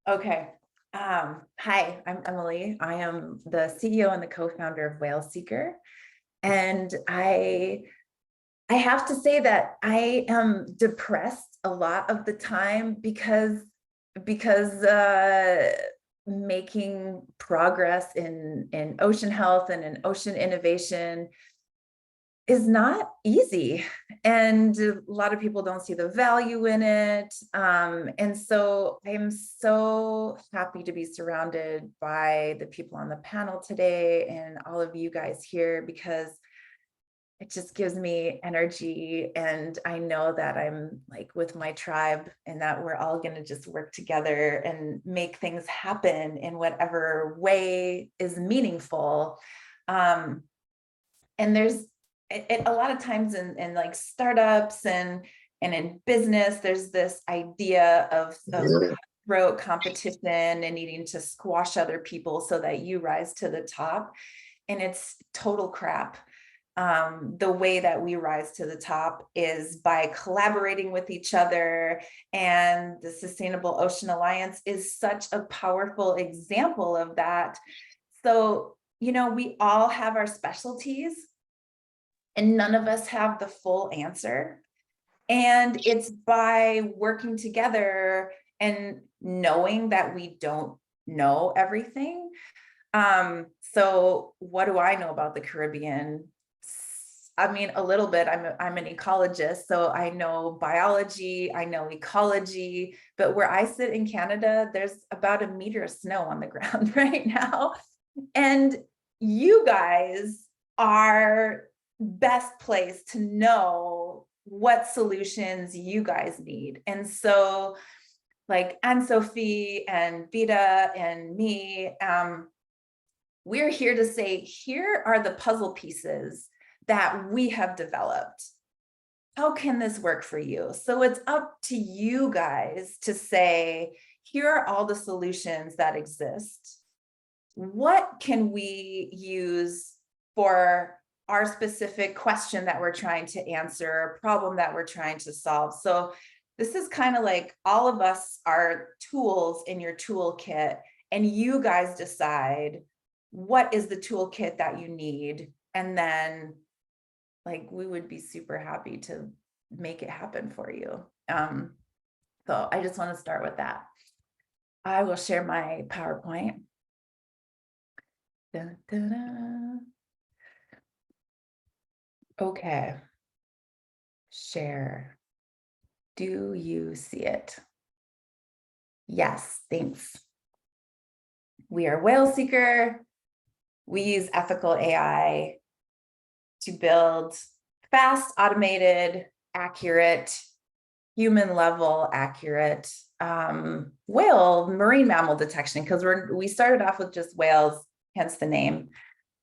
Okay. Hi, I'm Emily. I am the CEO and the co-founder of Whale Seeker. And I have to say that I am depressed a lot of the time because making progress in ocean health and in ocean innovation is not easy, and a lot of people don't see the value in it. And so I'm so happy to be surrounded by the people on the panel today and all of you guys here, because it just gives me energy, and I know that I'm like with my tribe and that we're all going to just work together and make things happen in whatever way is meaningful. And there's a lot of times in like startups and in business, there's this idea of cutthroat competition and needing to squash other people so that you rise to the top. And it's total crap. The way that we rise to the top is by collaborating with each other, and the Sustainable Ocean Alliance is such a powerful example of that. So, you know, we all have our specialties, and none of us have the full answer. And it's by working together and knowing that we don't know everything. So what do I know about the Caribbean? I mean, a little bit. I'm an ecologist, so I know biology, I know ecology, but where I sit in Canada, there's about 1 meter of snow on the ground right now. And you guys are best place to know what solutions you guys need. And so like Anne-Sophie and Veta and me, we're here to say, here are the puzzle pieces that we have developed. How can this work for you? So it's up to you guys to say, here are all the solutions that exist. What can we use for our specific question that we're trying to answer, a problem that we're trying to solve? So this is kind of like all of us are tools in your toolkit, and you guys decide what is the toolkit that you need. And then like, we would be super happy to make it happen for you. So I just want to start with that. I will share my PowerPoint. Dun, dun, dun. Okay. Share. Do you see it? Yes, thanks. We are Whale Seeker. We use ethical AI to build fast, automated, accurate, human level accurate whale marine mammal detection, because we started off with just whales, hence the name.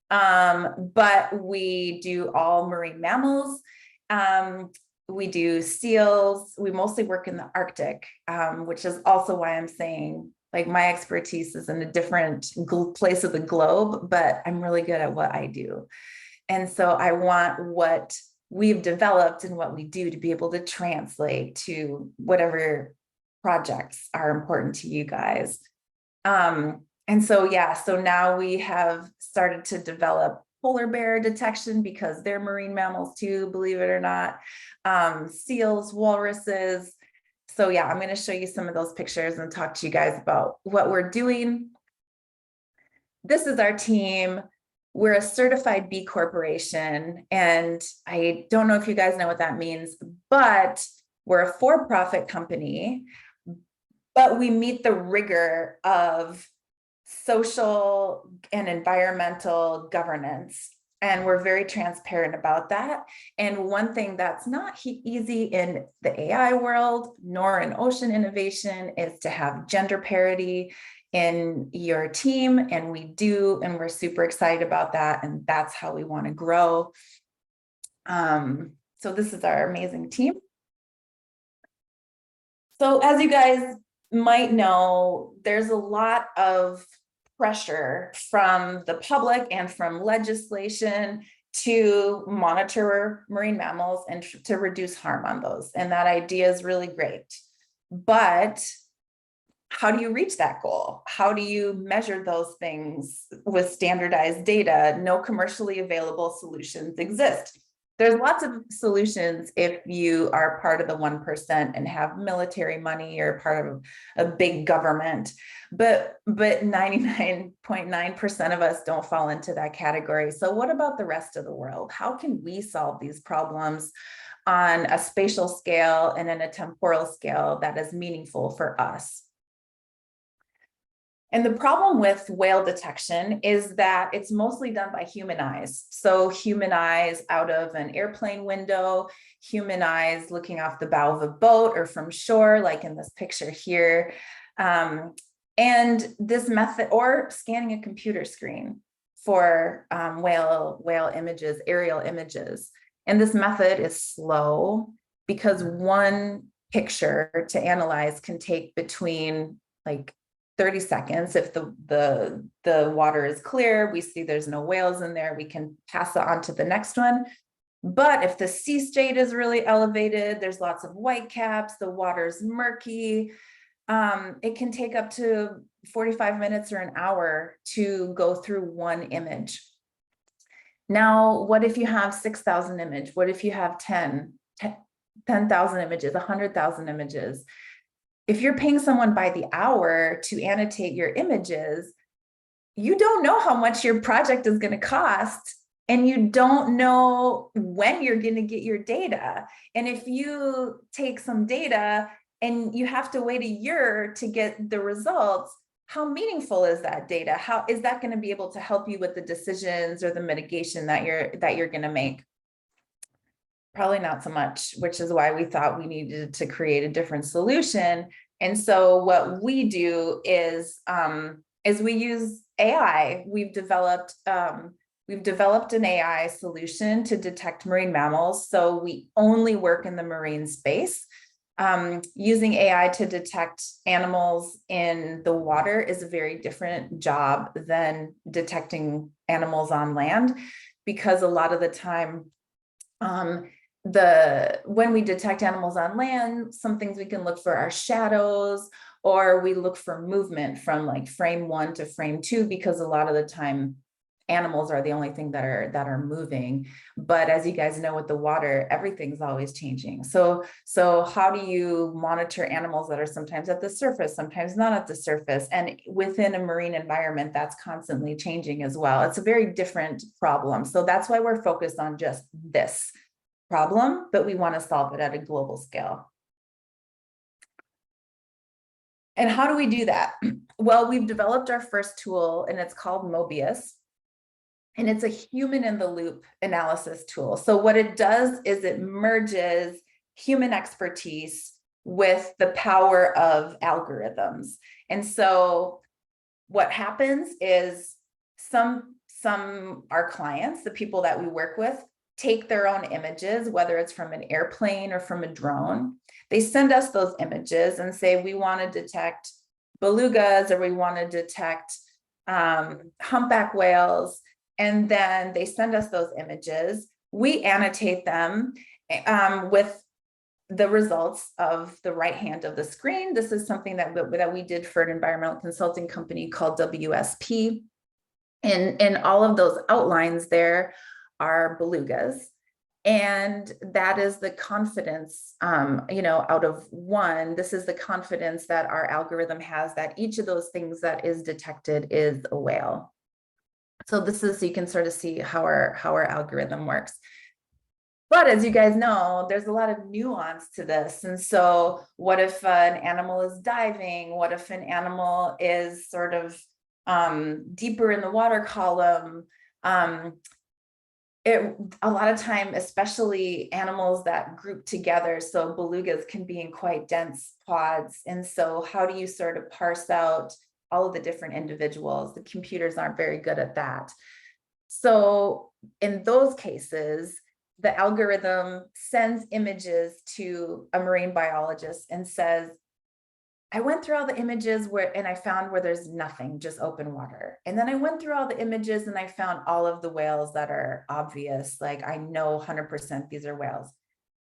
But we do all marine mammals. We do seals. We mostly work in the Arctic, which is also why I'm saying Like my expertise is in a different place of the globe, but I'm really good at what I do. And so I want what we've developed and what we do to be able to translate to whatever projects are important to you guys. And so, yeah, so now we have started to develop polar bear detection because they're marine mammals too, believe it or not. Seals, walruses. So yeah, I'm going to show you some of those pictures and talk to you guys about what we're doing. This is our team. We're a certified B Corporation, and I don't know if you guys know what that means, but we're a for-profit company, but we meet the rigor of social and environmental governance. And we're very transparent about that. And one thing that's not easy in the AI world, nor in ocean innovation, is to have gender parity in your team. And we do, and we're super excited about that. And that's how we want to grow. So this is our amazing team. So as you guys might know, there's a lot of pressure from the public and from legislation to monitor marine mammals and to reduce harm on those. And that idea is really great. But how do you reach that goal? How do you measure those things with standardized data? No commercially available solutions exist. There's lots of solutions if you are part of the 1% and have military money or part of a big government, but 99.9% of us don't fall into that category. So what about the rest of the world? How can we solve these problems on a spatial scale and in a temporal scale that is meaningful for us? And the problem with whale detection is that it's mostly done by human eyes. So human eyes out of an airplane window, human eyes looking off the bow of a boat or from shore, like in this picture here. And this method, or scanning a computer screen for whale images, aerial images. And this method is slow because one picture to analyze can take between like 30 seconds. If the water is clear, we see there's no whales in there, we can pass it on to the next one. But if the sea state is really elevated, there's lots of whitecaps, the water's murky, it can take up to 45 minutes or an hour to go through one image. Now, what if you have 6,000 images? What if you have 10,000 images, 100,000 images? If you're paying someone by the hour to annotate your images, you don't know how much your project is going to cost, and you don't know when you're going to get your data. And if you take some data and you have to wait a year to get the results, how meaningful is that data? How is that going to be able to help you with the decisions or the mitigation that you're going to make? Probably not so much, which is why we thought we needed to create a different solution. And so what we do is we use AI. We've developed an AI solution to detect marine mammals. So we only work in the marine space. Using AI to detect animals in the water is a very different job than detecting animals on land, because a lot of the time, when we detect animals on land, some things we can look for are shadows, or we look for movement from like frame 1 to frame 2, because a lot of the time animals are the only thing that are moving. But as you guys know, with the water, everything's always changing. So how do you monitor animals that are sometimes at the surface, sometimes not at the surface, and within a marine environment that's constantly changing as well? It's a very different problem. So that's why we're focused on just this problem, but we want to solve it at a global scale. And how do we do that? Well, we've developed our first tool, and it's called Mobius, and it's a human in the loop analysis tool. So what it does is it merges human expertise with the power of algorithms. And so what happens is some our clients, the people that we work with, take their own images, whether it's from an airplane or from a drone. They send us those images and say, we want to detect belugas, or we want to detect humpback whales. And then they send us those images. We annotate them with the results of the right hand of the screen. This is something that we did for an environmental consulting company called WSP. And all of those outlines there are belugas. And that is the confidence, out of 1, this is the confidence that our algorithm has that each of those things that is detected is a whale. So this is, so you can sort of see how our algorithm works. But as you guys know, there's a lot of nuance to this. And so what if an animal is diving? What if an animal is sort of deeper in the water column? A lot of time, especially animals that group together, so belugas can be in quite dense pods. And so how do you sort of parse out all of the different individuals? The computers aren't very good at that. So in those cases, the algorithm sends images to a marine biologist and says, I went through all the images and I found where there's nothing, just open water. And then I went through all the images and I found all of the whales that are obvious. Like, I know 100% these are whales.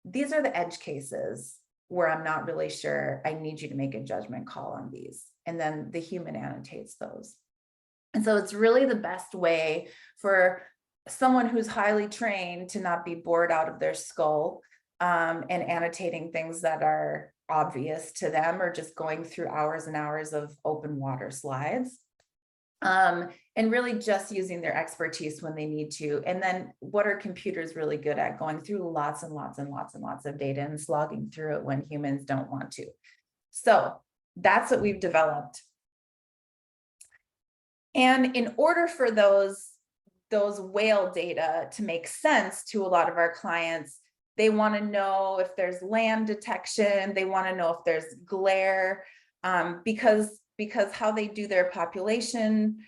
These are the edge cases where I'm not really sure. I need you to make a judgment call on these. And then the human annotates those. And so it's really the best way for someone who's highly trained to not be bored out of their skull and annotating things that are obvious to them, or just going through hours and hours of open water slides, and really just using their expertise when they need to. And then what are computers really good at? Going through lots and lots and lots and lots of data and slogging through it when humans don't want to. So that's what we've developed. And in order for those whale data to make sense to a lot of our clients, they want to know if there's land detection. They want to know if there's glare, because how they do their population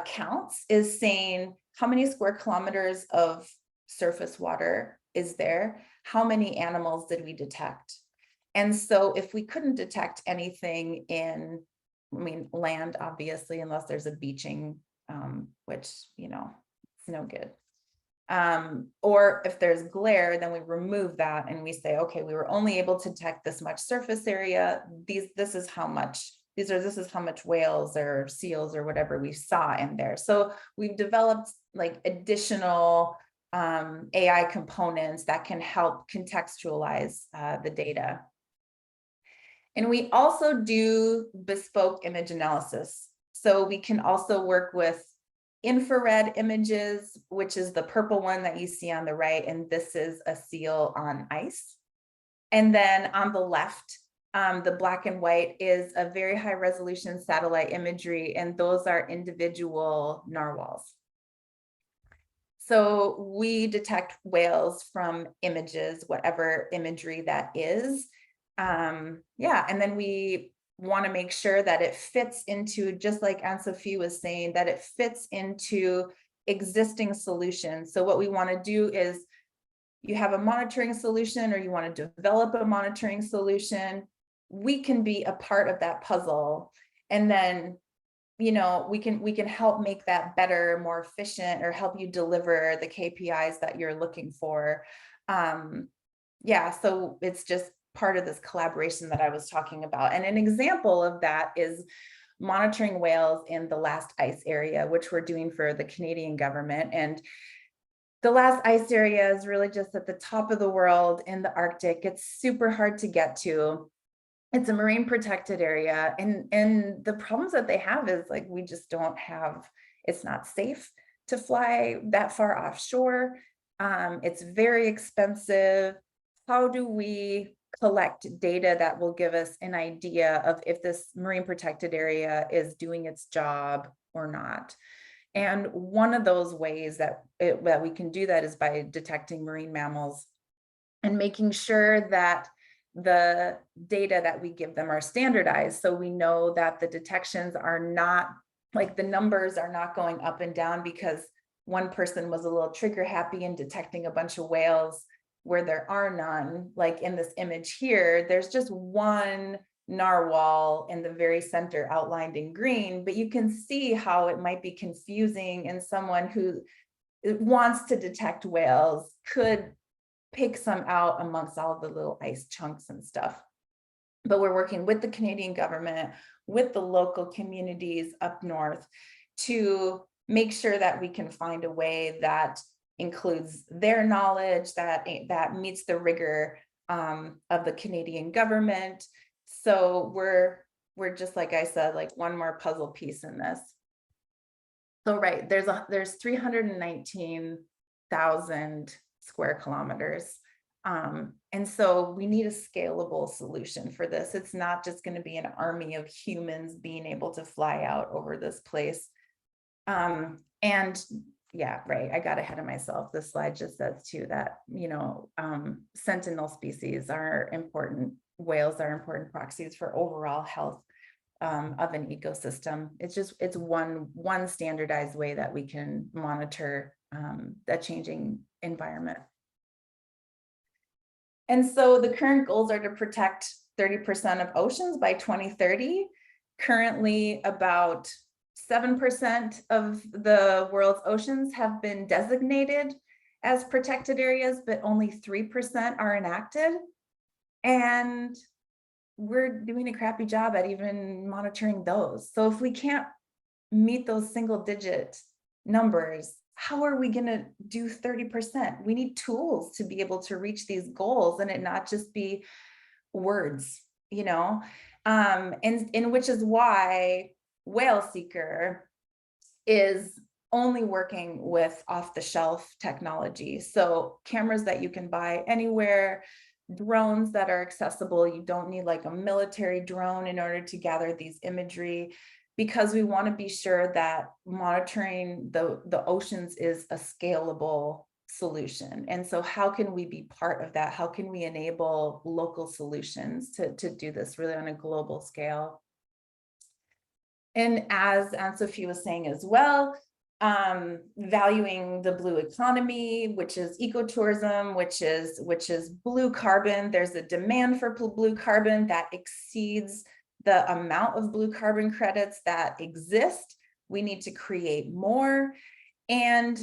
counts is saying how many square kilometers of surface water is there? How many animals did we detect? And so if we couldn't detect anything in, land, obviously, unless there's a beaching, which, it's no good. Or if there's glare, then we remove that and we say, okay, we were only able to detect this much surface area. This is how much whales or seals or whatever we saw in there. So we've developed like additional AI components that can help contextualize the data. And we also do bespoke image analysis. So we can also work with infrared images, which is the purple one that you see on the right, and this is a seal on ice. And then on the left, the black and white is a very high resolution satellite imagery, and those are individual narwhals. So we detect whales from images, whatever imagery that is. And then we want to make sure that it fits into, just like Anne-Sophie was saying, that it fits into existing solutions. So what we want to do is, you have a monitoring solution or you want to develop a monitoring solution, we can be a part of that puzzle. And then, we can help make that better, more efficient, or help you deliver the KPIs that you're looking for. So it's just part of this collaboration that I was talking about. And an example of that is monitoring whales in the last ice area, which we're doing for the Canadian government. And the last ice area is really just at the top of the world in the Arctic. It's super hard to get to. It's a marine protected area. And the problems that they have is, like, we just don't have, it's not safe to fly that far offshore. It's very expensive. How do we collect data that will give us an idea of if this marine protected area is doing its job or not? And one of those ways that we can do that is by detecting marine mammals and making sure that the data that we give them are standardized. So we know that the detections are not, like, the numbers are not going up and down because one person was a little trigger happy in detecting a bunch of whales where there are none. Like in this image here, there's just one narwhal in the very center outlined in green, but you can see how it might be confusing, and someone who wants to detect whales could pick some out amongst all the little ice chunks and stuff. But we're working with the Canadian government, with the local communities up north, to make sure that we can find a way that includes their knowledge, that meets the rigor of the Canadian government. So we're just, like I said, like one more puzzle piece in this. So right, there's 319,000 square kilometers. And so we need a scalable solution for this. It's not just going to be an army of humans being able to fly out over this place. And yeah, right, I got ahead of myself. This slide just says too that, sentinel species are important. Whales are important proxies for overall health of an ecosystem. It's one standardized way that we can monitor the changing environment. And so the current goals are to protect 30% of oceans by 2030. Currently, about 7% of the world's oceans have been designated as protected areas, but only 3% are enacted. And we're doing a crappy job at even monitoring those. So if we can't meet those single-digit numbers, how are we going to do 30%? We need tools to be able to reach these goals and it not just be words, and which is why Whale Seeker is only working with off-the-shelf technology. So cameras that you can buy anywhere, drones that are accessible. You don't need like a military drone in order to gather these imagery, because we want to be sure that monitoring the oceans is a scalable solution. And so how can we be part of that? How can we enable local solutions to do this really on a global scale? And as Anne-Sophie was saying as well, valuing the blue economy, which is ecotourism, which is blue carbon. There's a demand for blue carbon that exceeds the amount of blue carbon credits that exist. We need to create more. And,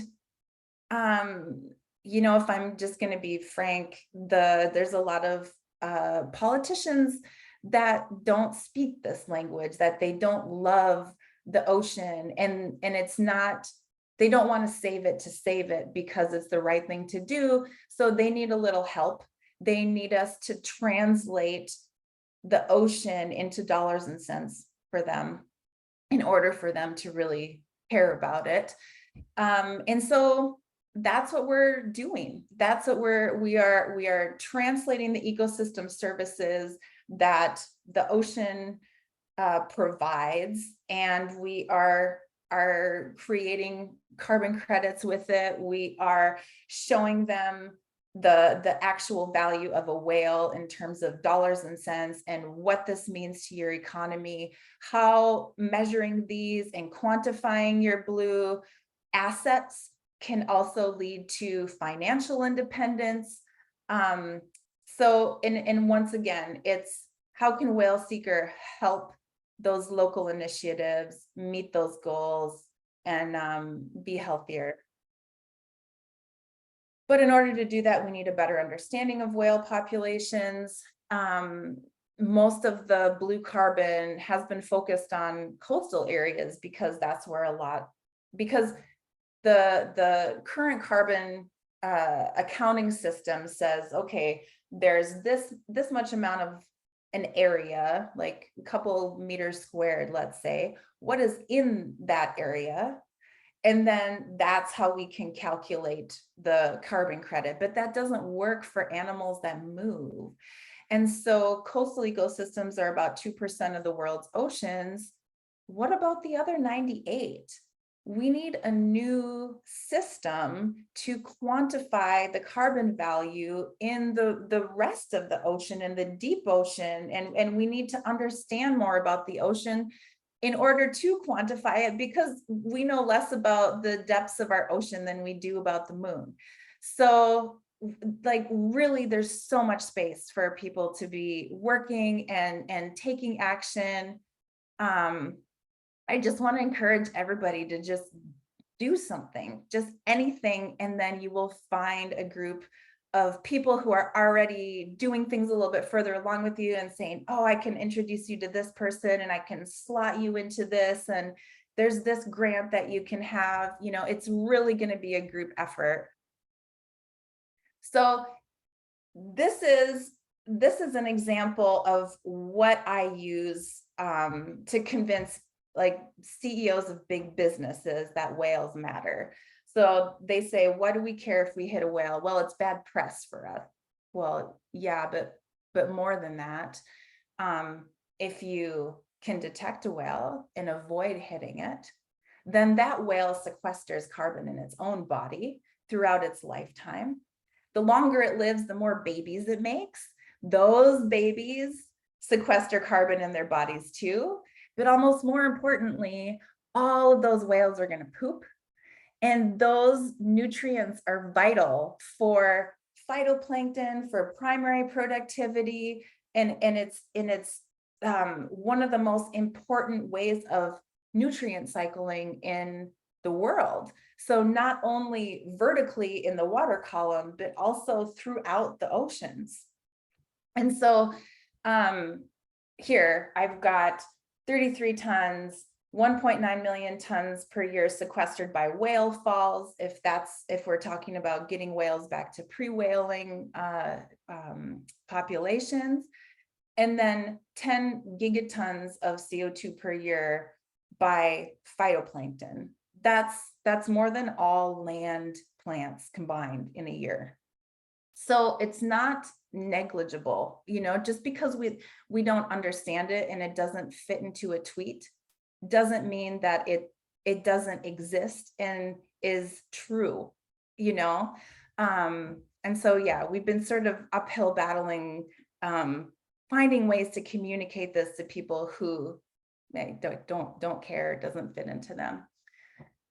if I'm just going to be frank, there's a lot of politicians that don't speak this language, that they don't love the ocean, and it's not, they don't want to save it because it's the right thing to do. So they need a little help. They need us to translate the ocean into dollars and cents for them in order for them to really care about it. And so that's what we're doing. That's what we are translating the ecosystem services that the ocean provides, and we are creating carbon credits with it. We are showing them the actual value of a whale in terms of dollars and cents, and what this means to your economy, how measuring these and quantifying your blue assets can also lead to financial independence. So, and once again, it's how can Whale Seeker help those local initiatives meet those goals and be healthier. But in order to do that, we need a better understanding of whale populations. Most of the blue carbon has been focused on coastal areas because that's where because the current carbon accounting system says, okay, there's this much amount of an area, like a couple meters squared, let's say, what is in that area? And then that's how we can calculate the carbon credit. But that doesn't work for animals that move. And so coastal ecosystems are about 2% of the world's oceans. What about the other 98? We need a new system to quantify the carbon value in the rest of the ocean and the deep ocean. And we need to understand more about the ocean in order to quantify it, because we know less about the depths of our ocean than we do about the moon. So like really there's so much space for people to be working and taking action. I just want to encourage everybody to just do something, just anything, and then you will find a group of people who are already doing things a little bit further along with you and saying, oh, I can introduce you to this person and I can slot you into this, and there's this grant that you can have. You know, it's really going to be a group effort. So this is an example of what I use to convince like CEOs of big businesses that whales matter. So they say, what do we care if we hit a whale? Well, it's bad press for us. Well, yeah, but more than that, if you can detect a whale and avoid hitting it, then that whale sequesters carbon in its own body throughout its lifetime. The longer it lives, the more babies it makes. Those babies sequester carbon in their bodies too. But almost more importantly, all of those whales are going to poop. And those nutrients are vital for phytoplankton, for primary productivity. And it's one of the most important ways of nutrient cycling in the world. So not only vertically in the water column, but also throughout the oceans. And so here I've got 33 tons, 1.9 million tons per year sequestered by whale falls, if we're talking about getting whales back to pre-whaling populations, and then 10 gigatons of CO2 per year by phytoplankton. That's more than all land plants combined in a year. So it's not negligible, you know, just because we don't understand it and it doesn't fit into a tweet doesn't mean that it doesn't exist and is true, you know. And so yeah, we've been sort of uphill battling, finding ways to communicate this to people who don't care, it doesn't fit into them.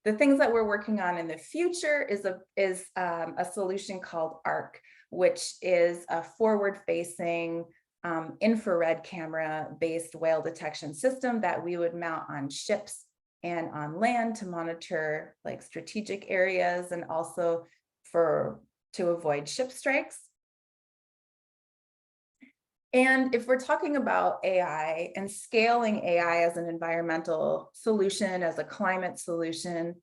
The things that we're working on in the future is a solution called ARC, which is a forward-facing infrared camera-based whale detection system that we would mount on ships and on land to monitor like strategic areas and also to avoid ship strikes. And if we're talking about AI and scaling AI as an environmental solution, as a climate solution,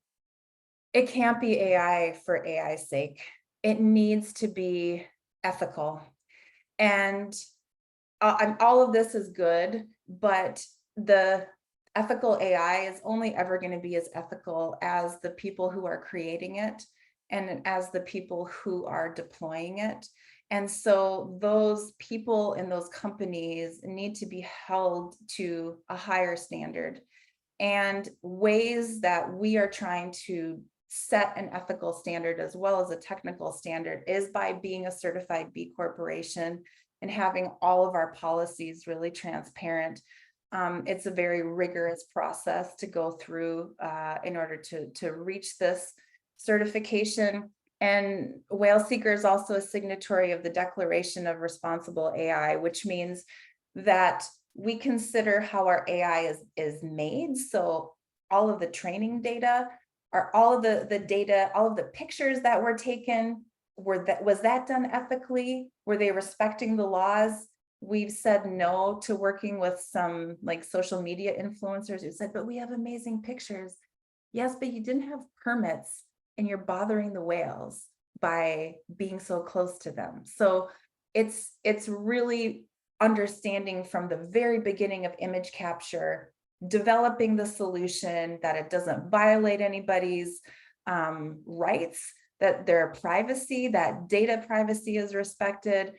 it can't be AI for AI's sake. It needs to be ethical. And all of this is good, but the ethical AI is only ever going to be as ethical as the people who are creating it and as the people who are deploying it. And so those people in those companies need to be held to a higher standard. And ways that we are trying to set an ethical standard as well as a technical standard is by being a certified B Corporation and having all of our policies really transparent. It's a very rigorous process to go through in order to reach this certification. And Whale Seeker is also a signatory of the Declaration of Responsible AI, which means that we consider how our AI is made. So all of the training data, or all of the data, all of the pictures that were taken, was that done ethically? Were they respecting the laws? We've said no to working with some like social media influencers who said, but we have amazing pictures. Yes, but you didn't have permits and you're bothering the whales by being so close to them. So it's really understanding from the very beginning of image capture, developing the solution that it doesn't violate anybody's rights, that their privacy, that data privacy is respected,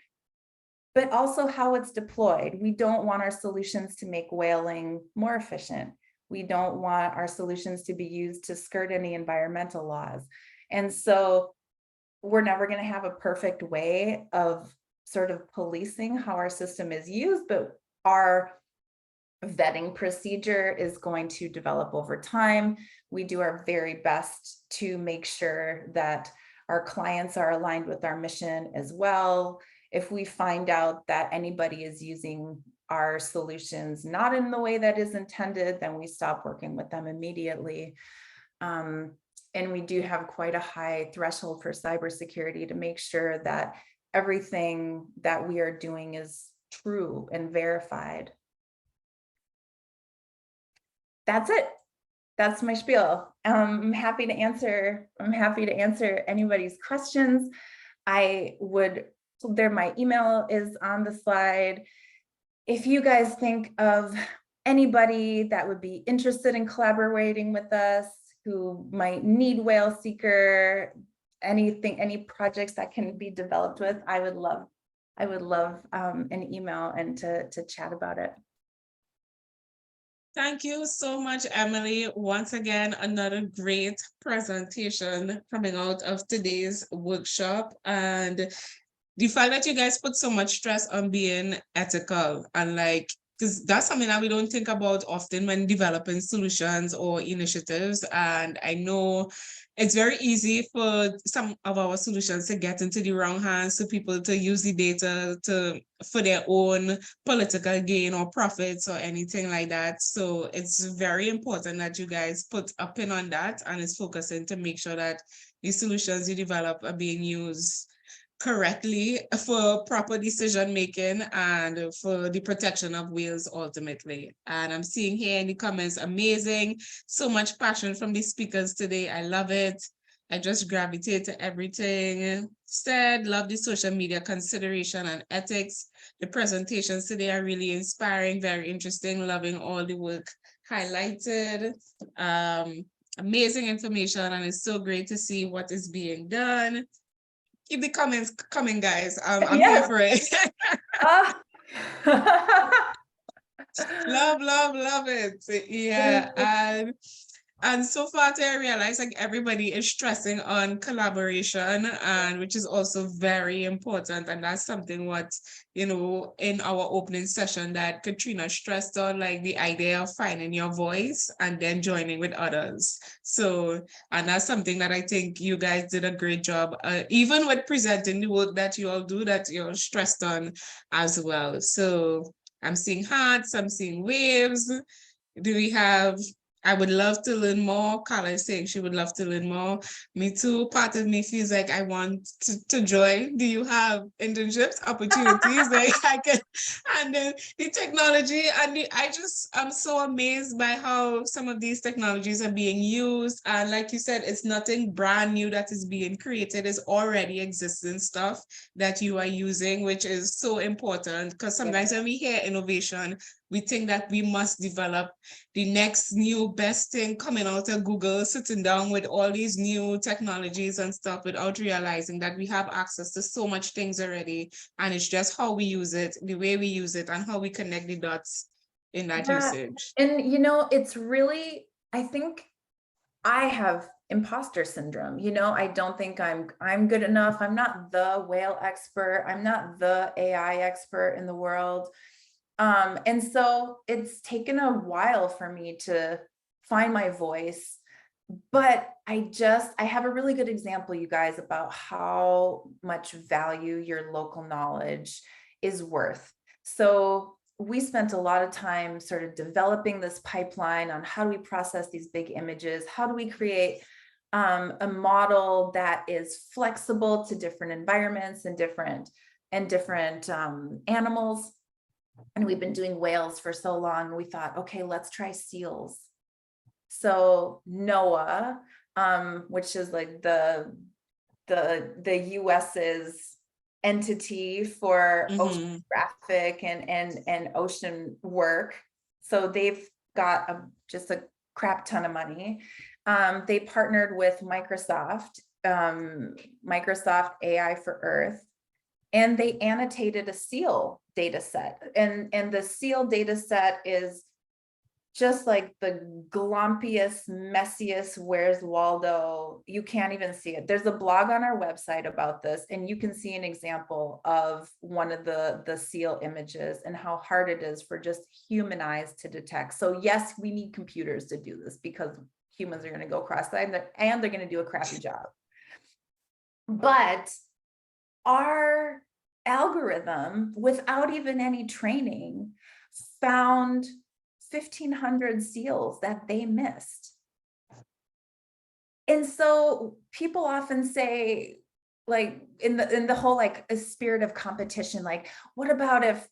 but also how it's deployed. We don't want our solutions to make whaling more efficient. We don't want our solutions to be used to skirt any environmental laws. And so we're never going to have a perfect way of sort of policing how our system is used, but our vetting procedure is going to develop over time. We do our very best to make sure that our clients are aligned with our mission as well. If we find out that anybody is using our solutions not in the way that is intended, then we stop working with them immediately. And we do have quite a high threshold for cybersecurity to make sure that everything that we are doing is true and verified. That's it. That's my spiel. I'm happy to answer anybody's questions. My email is on the slide. If you guys think of anybody that would be interested in collaborating with us, who might need whale seeker, any projects that can be developed with, I would love an email and to chat about it. Thank you so much, Emily. Once again, another great presentation coming out of today's workshop. And the fact that you guys put so much stress on being ethical and because that's something that we don't think about often when developing solutions or initiatives. And I know it's very easy for some of our solutions to get into the wrong hands, to people to use the data for their own political gain or profits or anything like that. So it's very important that you guys put a pin on that and is focusing to make sure that the solutions you develop are being used correctly for proper decision making and for the protection of whales ultimately. And I'm seeing here in the comments, amazing, so much passion from the speakers today. I love it. I just gravitate to everything said. Love the social media consideration and ethics. The presentations today are really inspiring, very interesting, loving all the work highlighted. Amazing information, and it's so great to see what is being done. Keep the comments coming, guys. I'm here for it. Love it. Yeah. And so far I realize everybody is stressing on collaboration, and which is also very important. And that's something what, in our opening session that Katrina stressed on, the idea of finding your voice and then joining with others. So, and that's something that I think you guys did a great job, even with presenting the work that you all do, that you're stressed on as well. So I'm seeing hearts, I'm seeing waves. Do we have I would love to learn more. Carla is saying she would love to learn more. Me too. Part of me feels like I want to join. Do you have internships, opportunities? I can, and then the technology, and I'm so amazed by how some of these technologies are being used. And like you said, it's nothing brand new that is being created. It's already existing stuff that you are using, which is so important, because sometimes when we hear innovation, we think that we must develop the next new best thing coming out of Google, sitting down with all these new technologies and stuff without realizing that we have access to so much things already. And it's just how we use it, the way we use it, and how we connect the dots in that usage. And it's really, I think I have imposter syndrome. I don't think I'm good enough. I'm not the whale expert. I'm not the AI expert in the world. And so it's taken a while for me to find my voice, but I have a really good example, you guys, about how much value your local knowledge is worth. So we spent a lot of time sort of developing this pipeline on how do we process these big images? How do we create a model that is flexible to different environments and different animals? And we've been doing whales for so long, we thought, okay, let's try seals. So NOAA, which is like the US's entity for oceanographic and ocean work. So they've got just a crap ton of money. They partnered with Microsoft AI for Earth, and they annotated a seal data set. And the seal data set is just like the glumpiest, messiest, where's Waldo? You can't even see it. There's a blog on our website about this, and you can see an example of one of the seal images and how hard it is for just human eyes to detect. So yes, we need computers to do this because humans are going to go cross-eyed and they're going to do a crappy job. But our algorithm, without even any training, found 1,500 seals that they missed. And so people often say, like, in the whole, like, a spirit of competition, like, what about if,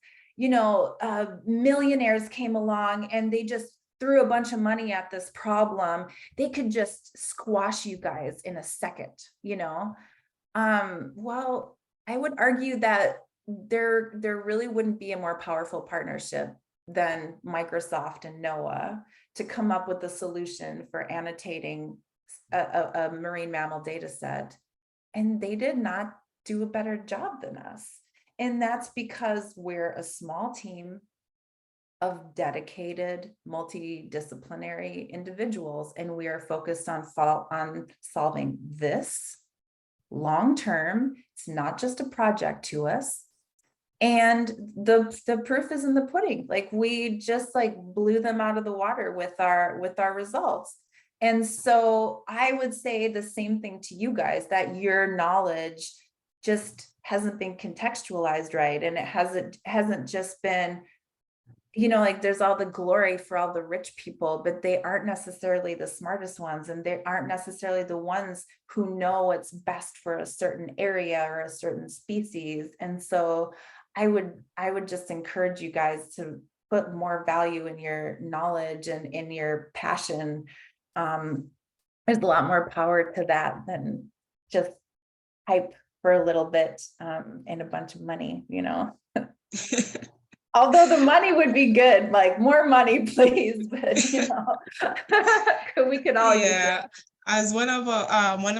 millionaires came along and they just threw a bunch of money at this problem? They could just squash you guys in a second, well, I would argue that there really wouldn't be a more powerful partnership than Microsoft and NOAA to come up with a solution for annotating a marine mammal data set. And they did not do a better job than us. And that's because we're a small team of dedicated, multidisciplinary individuals, and we are focused on solving this long term. It's not just a project to us. And the proof is in the pudding. Like, we just like blew them out of the water with our results. And so I would say the same thing to you guys, that your knowledge just hasn't been contextualized right. And it hasn't just been, like, there's all the glory for all the rich people, but they aren't necessarily the smartest ones. And they aren't necessarily the ones who know what's best for a certain area or a certain species. And so I would just encourage you guys to put more value in your knowledge and in your passion. There's a lot more power to that than just hype for a little bit and a bunch of money, Although the money would be good, like, more money, please. But we could all use it. As one of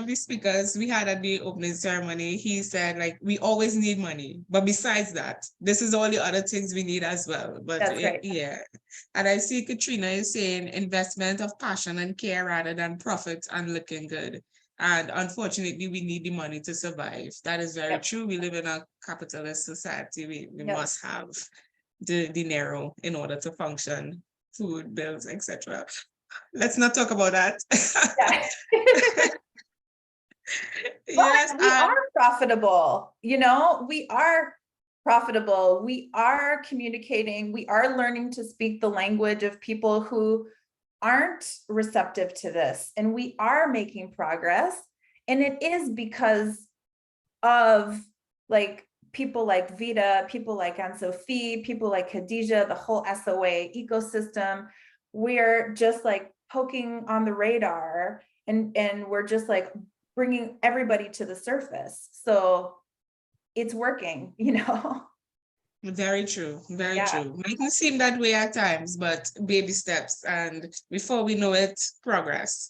the speakers we had at the opening ceremony, he said, like, we always need money, but besides that, this is all the other things we need as well. But That's right. Yeah, and I see Katrina is saying investment of passion and care rather than profit and looking good. And unfortunately, we need the money to survive. That is very true. We live in a capitalist society. We must have the dinero in order to function, food, bills, etc. Let's not talk about that. Yes, we are profitable. We are profitable. We are communicating. We are learning to speak the language of people who aren't receptive to this, and we are making progress. And it is because of, like, people like Veta, people like Anne-Sophie, people like Khadija, the whole SOA ecosystem. We're just like poking on the radar, and we're just like bringing everybody to the surface. So it's working, Very true. Very true. Mightn't seem that way at times, but baby steps, and before we know it, progress.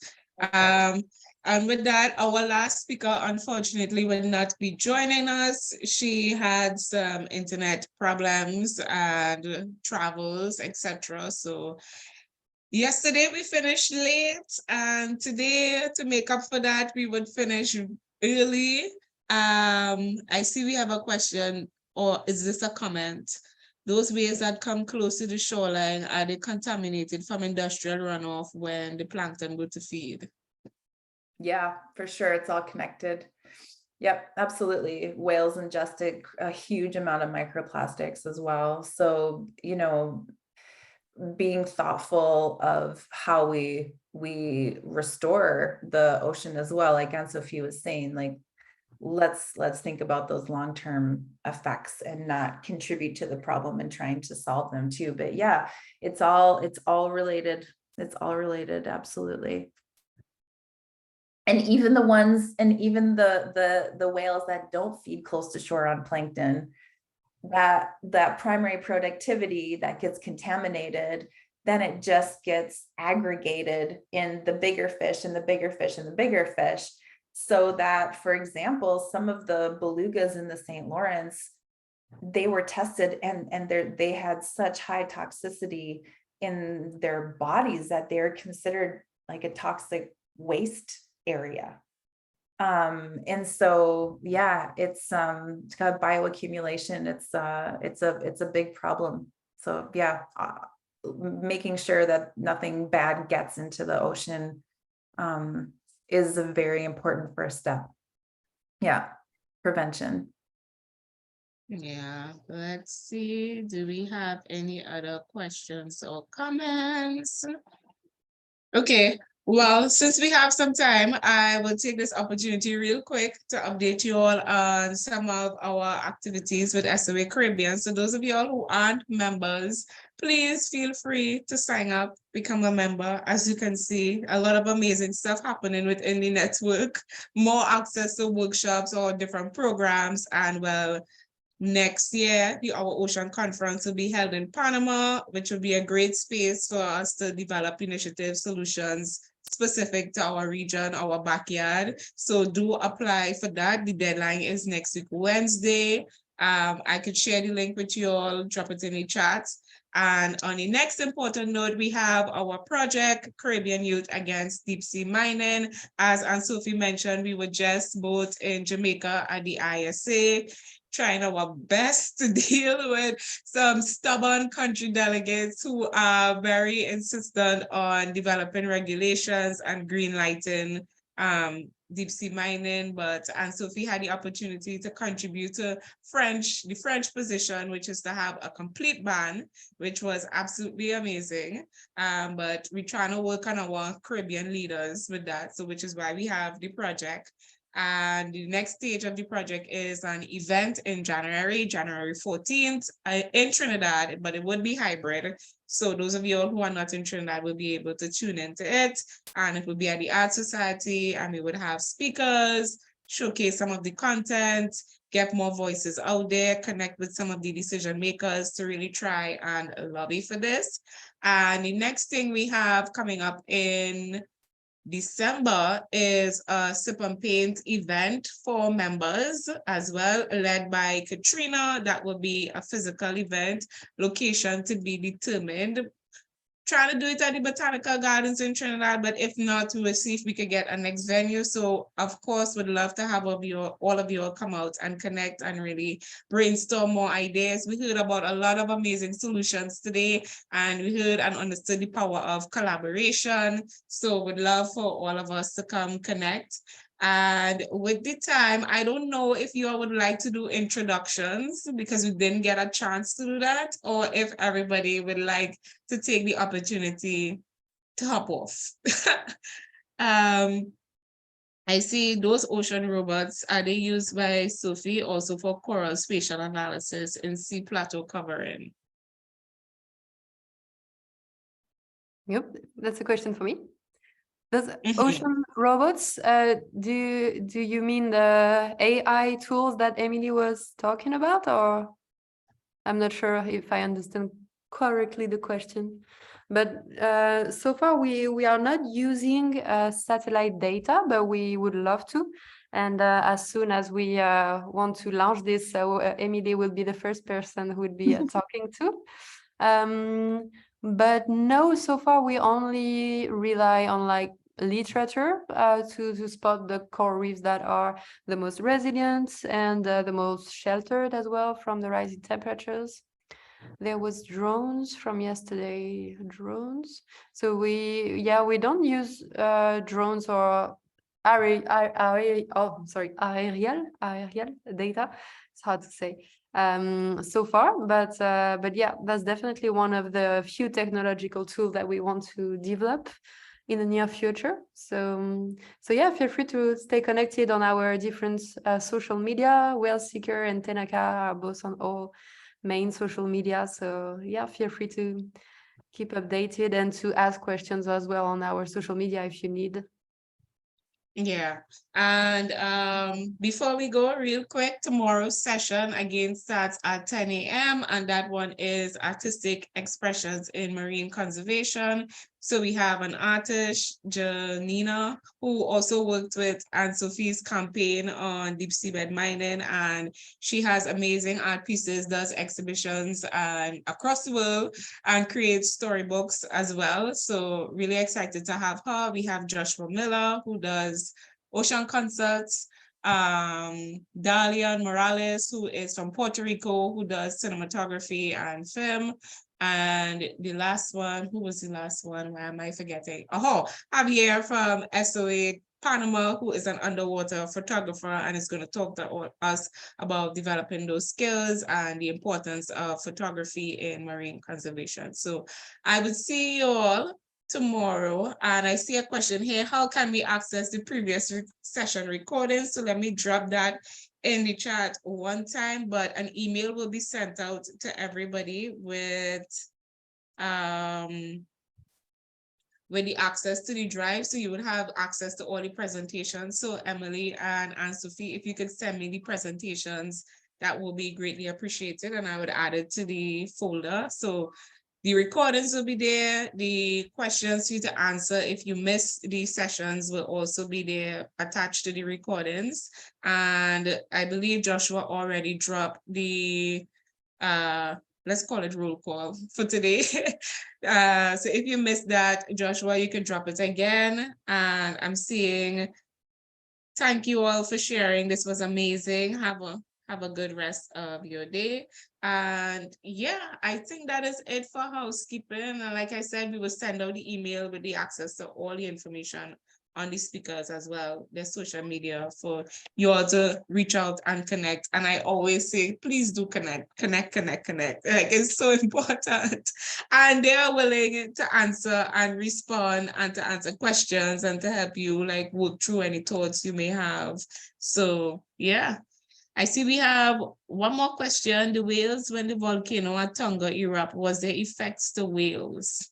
And with that, our last speaker, unfortunately, will not be joining us. She had some internet problems and travels, etc. So yesterday we finished late, and today, to make up for that, we would finish early. I see we have a question, or is this a comment? Those waves that come close to the shoreline, are they contaminated from industrial runoff when the plankton go to feed? Yeah, for sure. It's all connected. Yep, absolutely. Whales ingested a huge amount of microplastics as well. So, being thoughtful of how we restore the ocean as well, like Anne-Sophie was saying, like, let's think about those long-term effects and not contribute to the problem and trying to solve them too. But yeah, it's all related. It's all related, absolutely. And even the whales that don't feed close to shore on plankton, that primary productivity that gets contaminated, then it just gets aggregated in the bigger fish and the bigger fish and the bigger fish. So that, for example, some of the belugas in the St. Lawrence, they were tested and they had such high toxicity in their bodies that they're considered like a toxic waste area. And so, yeah, it's got bioaccumulation. It's a big problem. So yeah, making sure that nothing bad gets into the ocean is a very important first step. Yeah, prevention. Yeah, let's see. Do we have any other questions or comments? Okay, well, since we have some time, I will take this opportunity real quick to update you all on some of our activities with SOA Caribbean. So those of you all who aren't members, please feel free to sign up, become a member. As you can see, a lot of amazing stuff happening within the network, more access to workshops or different programs, and well, next year, our ocean conference will be held in Panama, which will be a great space for us to develop initiative solutions specific to our region, our backyard. So do apply for that. The deadline is next week, Wednesday. I could share the link with you all, drop it in the chat. And on the next important note, we have our project, Caribbean Youth Against Deep Sea Mining. As Anne-Sophie mentioned, we were just both in Jamaica at the ISA, trying our best to deal with some stubborn country delegates who are very insistent on developing regulations and green lighting deep sea mining. But Anne-Sophie had the opportunity to contribute to the French position, which is to have a complete ban, which was absolutely amazing. But we're trying to work on our Caribbean leaders with that, so which is why we have the project. And the next stage of the project is an event in January 14th in Trinidad, but it would be hybrid. So those of you who are not in Trinidad will be able to tune into it. And it will be at the Art Society, and we would have speakers, showcase some of the content, get more voices out there, connect with some of the decision makers to really try and lobby for this. And the next thing we have coming up in December is a sip and paint event for members as well, led by Katrina. That will be a physical event, location to be determined. Trying to do it at the Botanical Gardens in Trinidad, but if not, we will see if we could get a next venue. So of course, would love to have all of you come out and connect and really brainstorm more ideas. We heard about a lot of amazing solutions today, and we heard and understood the power of collaboration. So would love for all of us to come connect. And with the time, I don't know if you all would like to do introductions because we didn't get a chance to do that, or if everybody would like to take the opportunity to hop off. I see those ocean robots, are they used by Sophie also for coral spatial analysis in sea plateau covering? Yep, that's a question for me. Those ocean robots, do you mean the AI tools that Emily was talking about, or I'm not sure if I understand correctly the question. But so far we are not using satellite data, but we would love to. And as soon as we want to launch this, Emily will be the first person who would be talking to. But no, so far we only rely on like literature to spot the coral reefs that are the most resilient and the most sheltered as well from the rising temperatures. There was drones from yesterday, so we don't use drones or aerial data, it's hard to say so far, but yeah, that's definitely one of the few technological tools that we want to develop in the near future. So yeah, feel free to stay connected on our different social media. Whale Seeker and Tenaka are both on all main social media. So yeah, feel free to keep updated and to ask questions as well on our social media if you need. Yeah, and before we go real quick, tomorrow's session again starts at 10 a.m. and that one is artistic expressions in marine conservation. So we have an artist, Janina, who also worked with Anne-Sophie's campaign on deep seabed mining, and she has amazing art pieces, does exhibitions across the world and creates storybooks as well. So really excited to have her. We have Joshua Miller, who does ocean concerts, Dalian Morales, who is from Puerto Rico, who does cinematography and film. And the last one, who was the last one? Why am I forgetting? Oh, Javier from SOA Panama, who is an underwater photographer and is going to talk to us about developing those skills and the importance of photography in marine conservation. So I would see you all tomorrow. And I see a question here: how can we access the previous session recording? So let me drop that in the chat one time, but an email will be sent out to everybody with the access to the drive, so you would have access to all the presentations. So Emily and Anne-Sophie, if you could send me the presentations, that will be greatly appreciated, and I would add it to the folder. So the recordings will be there. The questions for you to answer if you miss these sessions will also be there attached to the recordings. And I believe Joshua already dropped the let's call it roll call for today. So if you missed that, Joshua, you can drop it again. And I'm seeing, thank you all for sharing. This was amazing. Have a good rest of your day. And yeah, I think that is it for housekeeping. And like I said, we will send out the email with the access to all the information on the speakers as well, their social media, for you all to reach out and connect. And I always say, please do connect. Like, it's so important. And they are willing to answer and respond and to answer questions and to help you like work through any thoughts you may have. So yeah. I see we have one more question. The whales, when the volcano at Tonga erupted, was there effects to whales?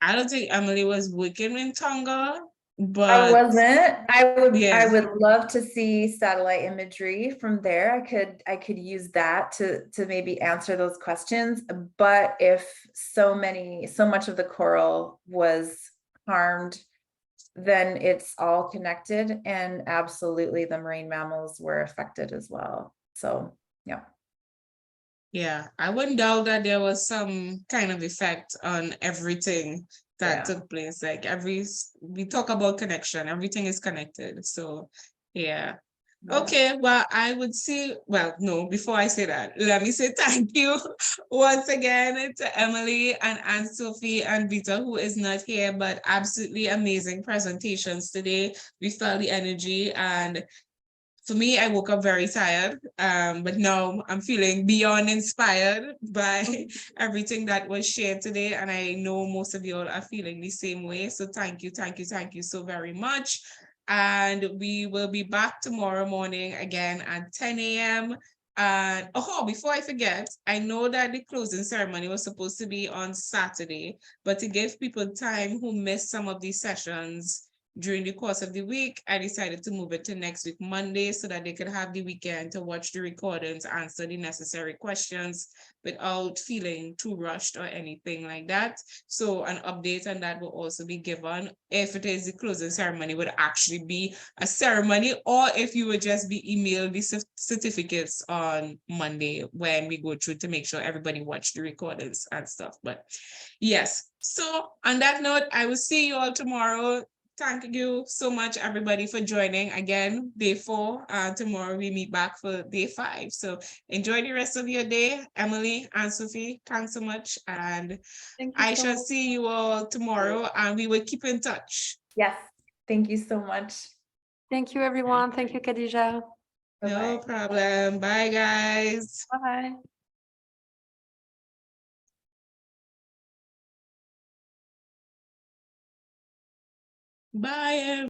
I don't think Emily was working in Tonga, but I wasn't. yeah. I would love to see satellite imagery from there. I could use that to maybe answer those questions. But if so much of the coral was harmed, then it's all connected, and absolutely the marine mammals were affected as well. So yeah. Yeah, I wouldn't doubt that there was some kind of effect on everything that took place. Like we talk about connection, everything is connected. So yeah. Okay, well, I would say, well, no, before I say that, let me say thank you once again to Emily and Anne-Sophie and Veta, who is not here, but absolutely amazing presentations today. We felt the energy, and for me, I woke up very tired, but now I'm feeling beyond inspired by everything that was shared today. And I know most of you all are feeling the same way. So thank you so very much. And we will be back tomorrow morning again at 10 a.m. And before I forget, I know that the closing ceremony was supposed to be on Saturday, but to give people time who missed some of these sessions during the course of the week, I decided to move it to next week, Monday, so that they could have the weekend to watch the recordings, answer the necessary questions without feeling too rushed or anything like that. So an update on that will also be given. If it is the closing ceremony, would actually be a ceremony, or if you would just be emailed the certificates on Monday when we go through to make sure everybody watched the recordings and stuff. But yes, so on that note, I will see you all tomorrow. Thank you so much, everybody, for joining again, day 4. Tomorrow we meet back for day 5. So enjoy the rest of your day. Emily, Anne-Sophie, thanks so much. And I shall see you all tomorrow, and we will keep in touch. Yes. Thank you so much. Thank you, everyone. Thank you, Khadija. No problem. Bye, guys. Bye. Bye.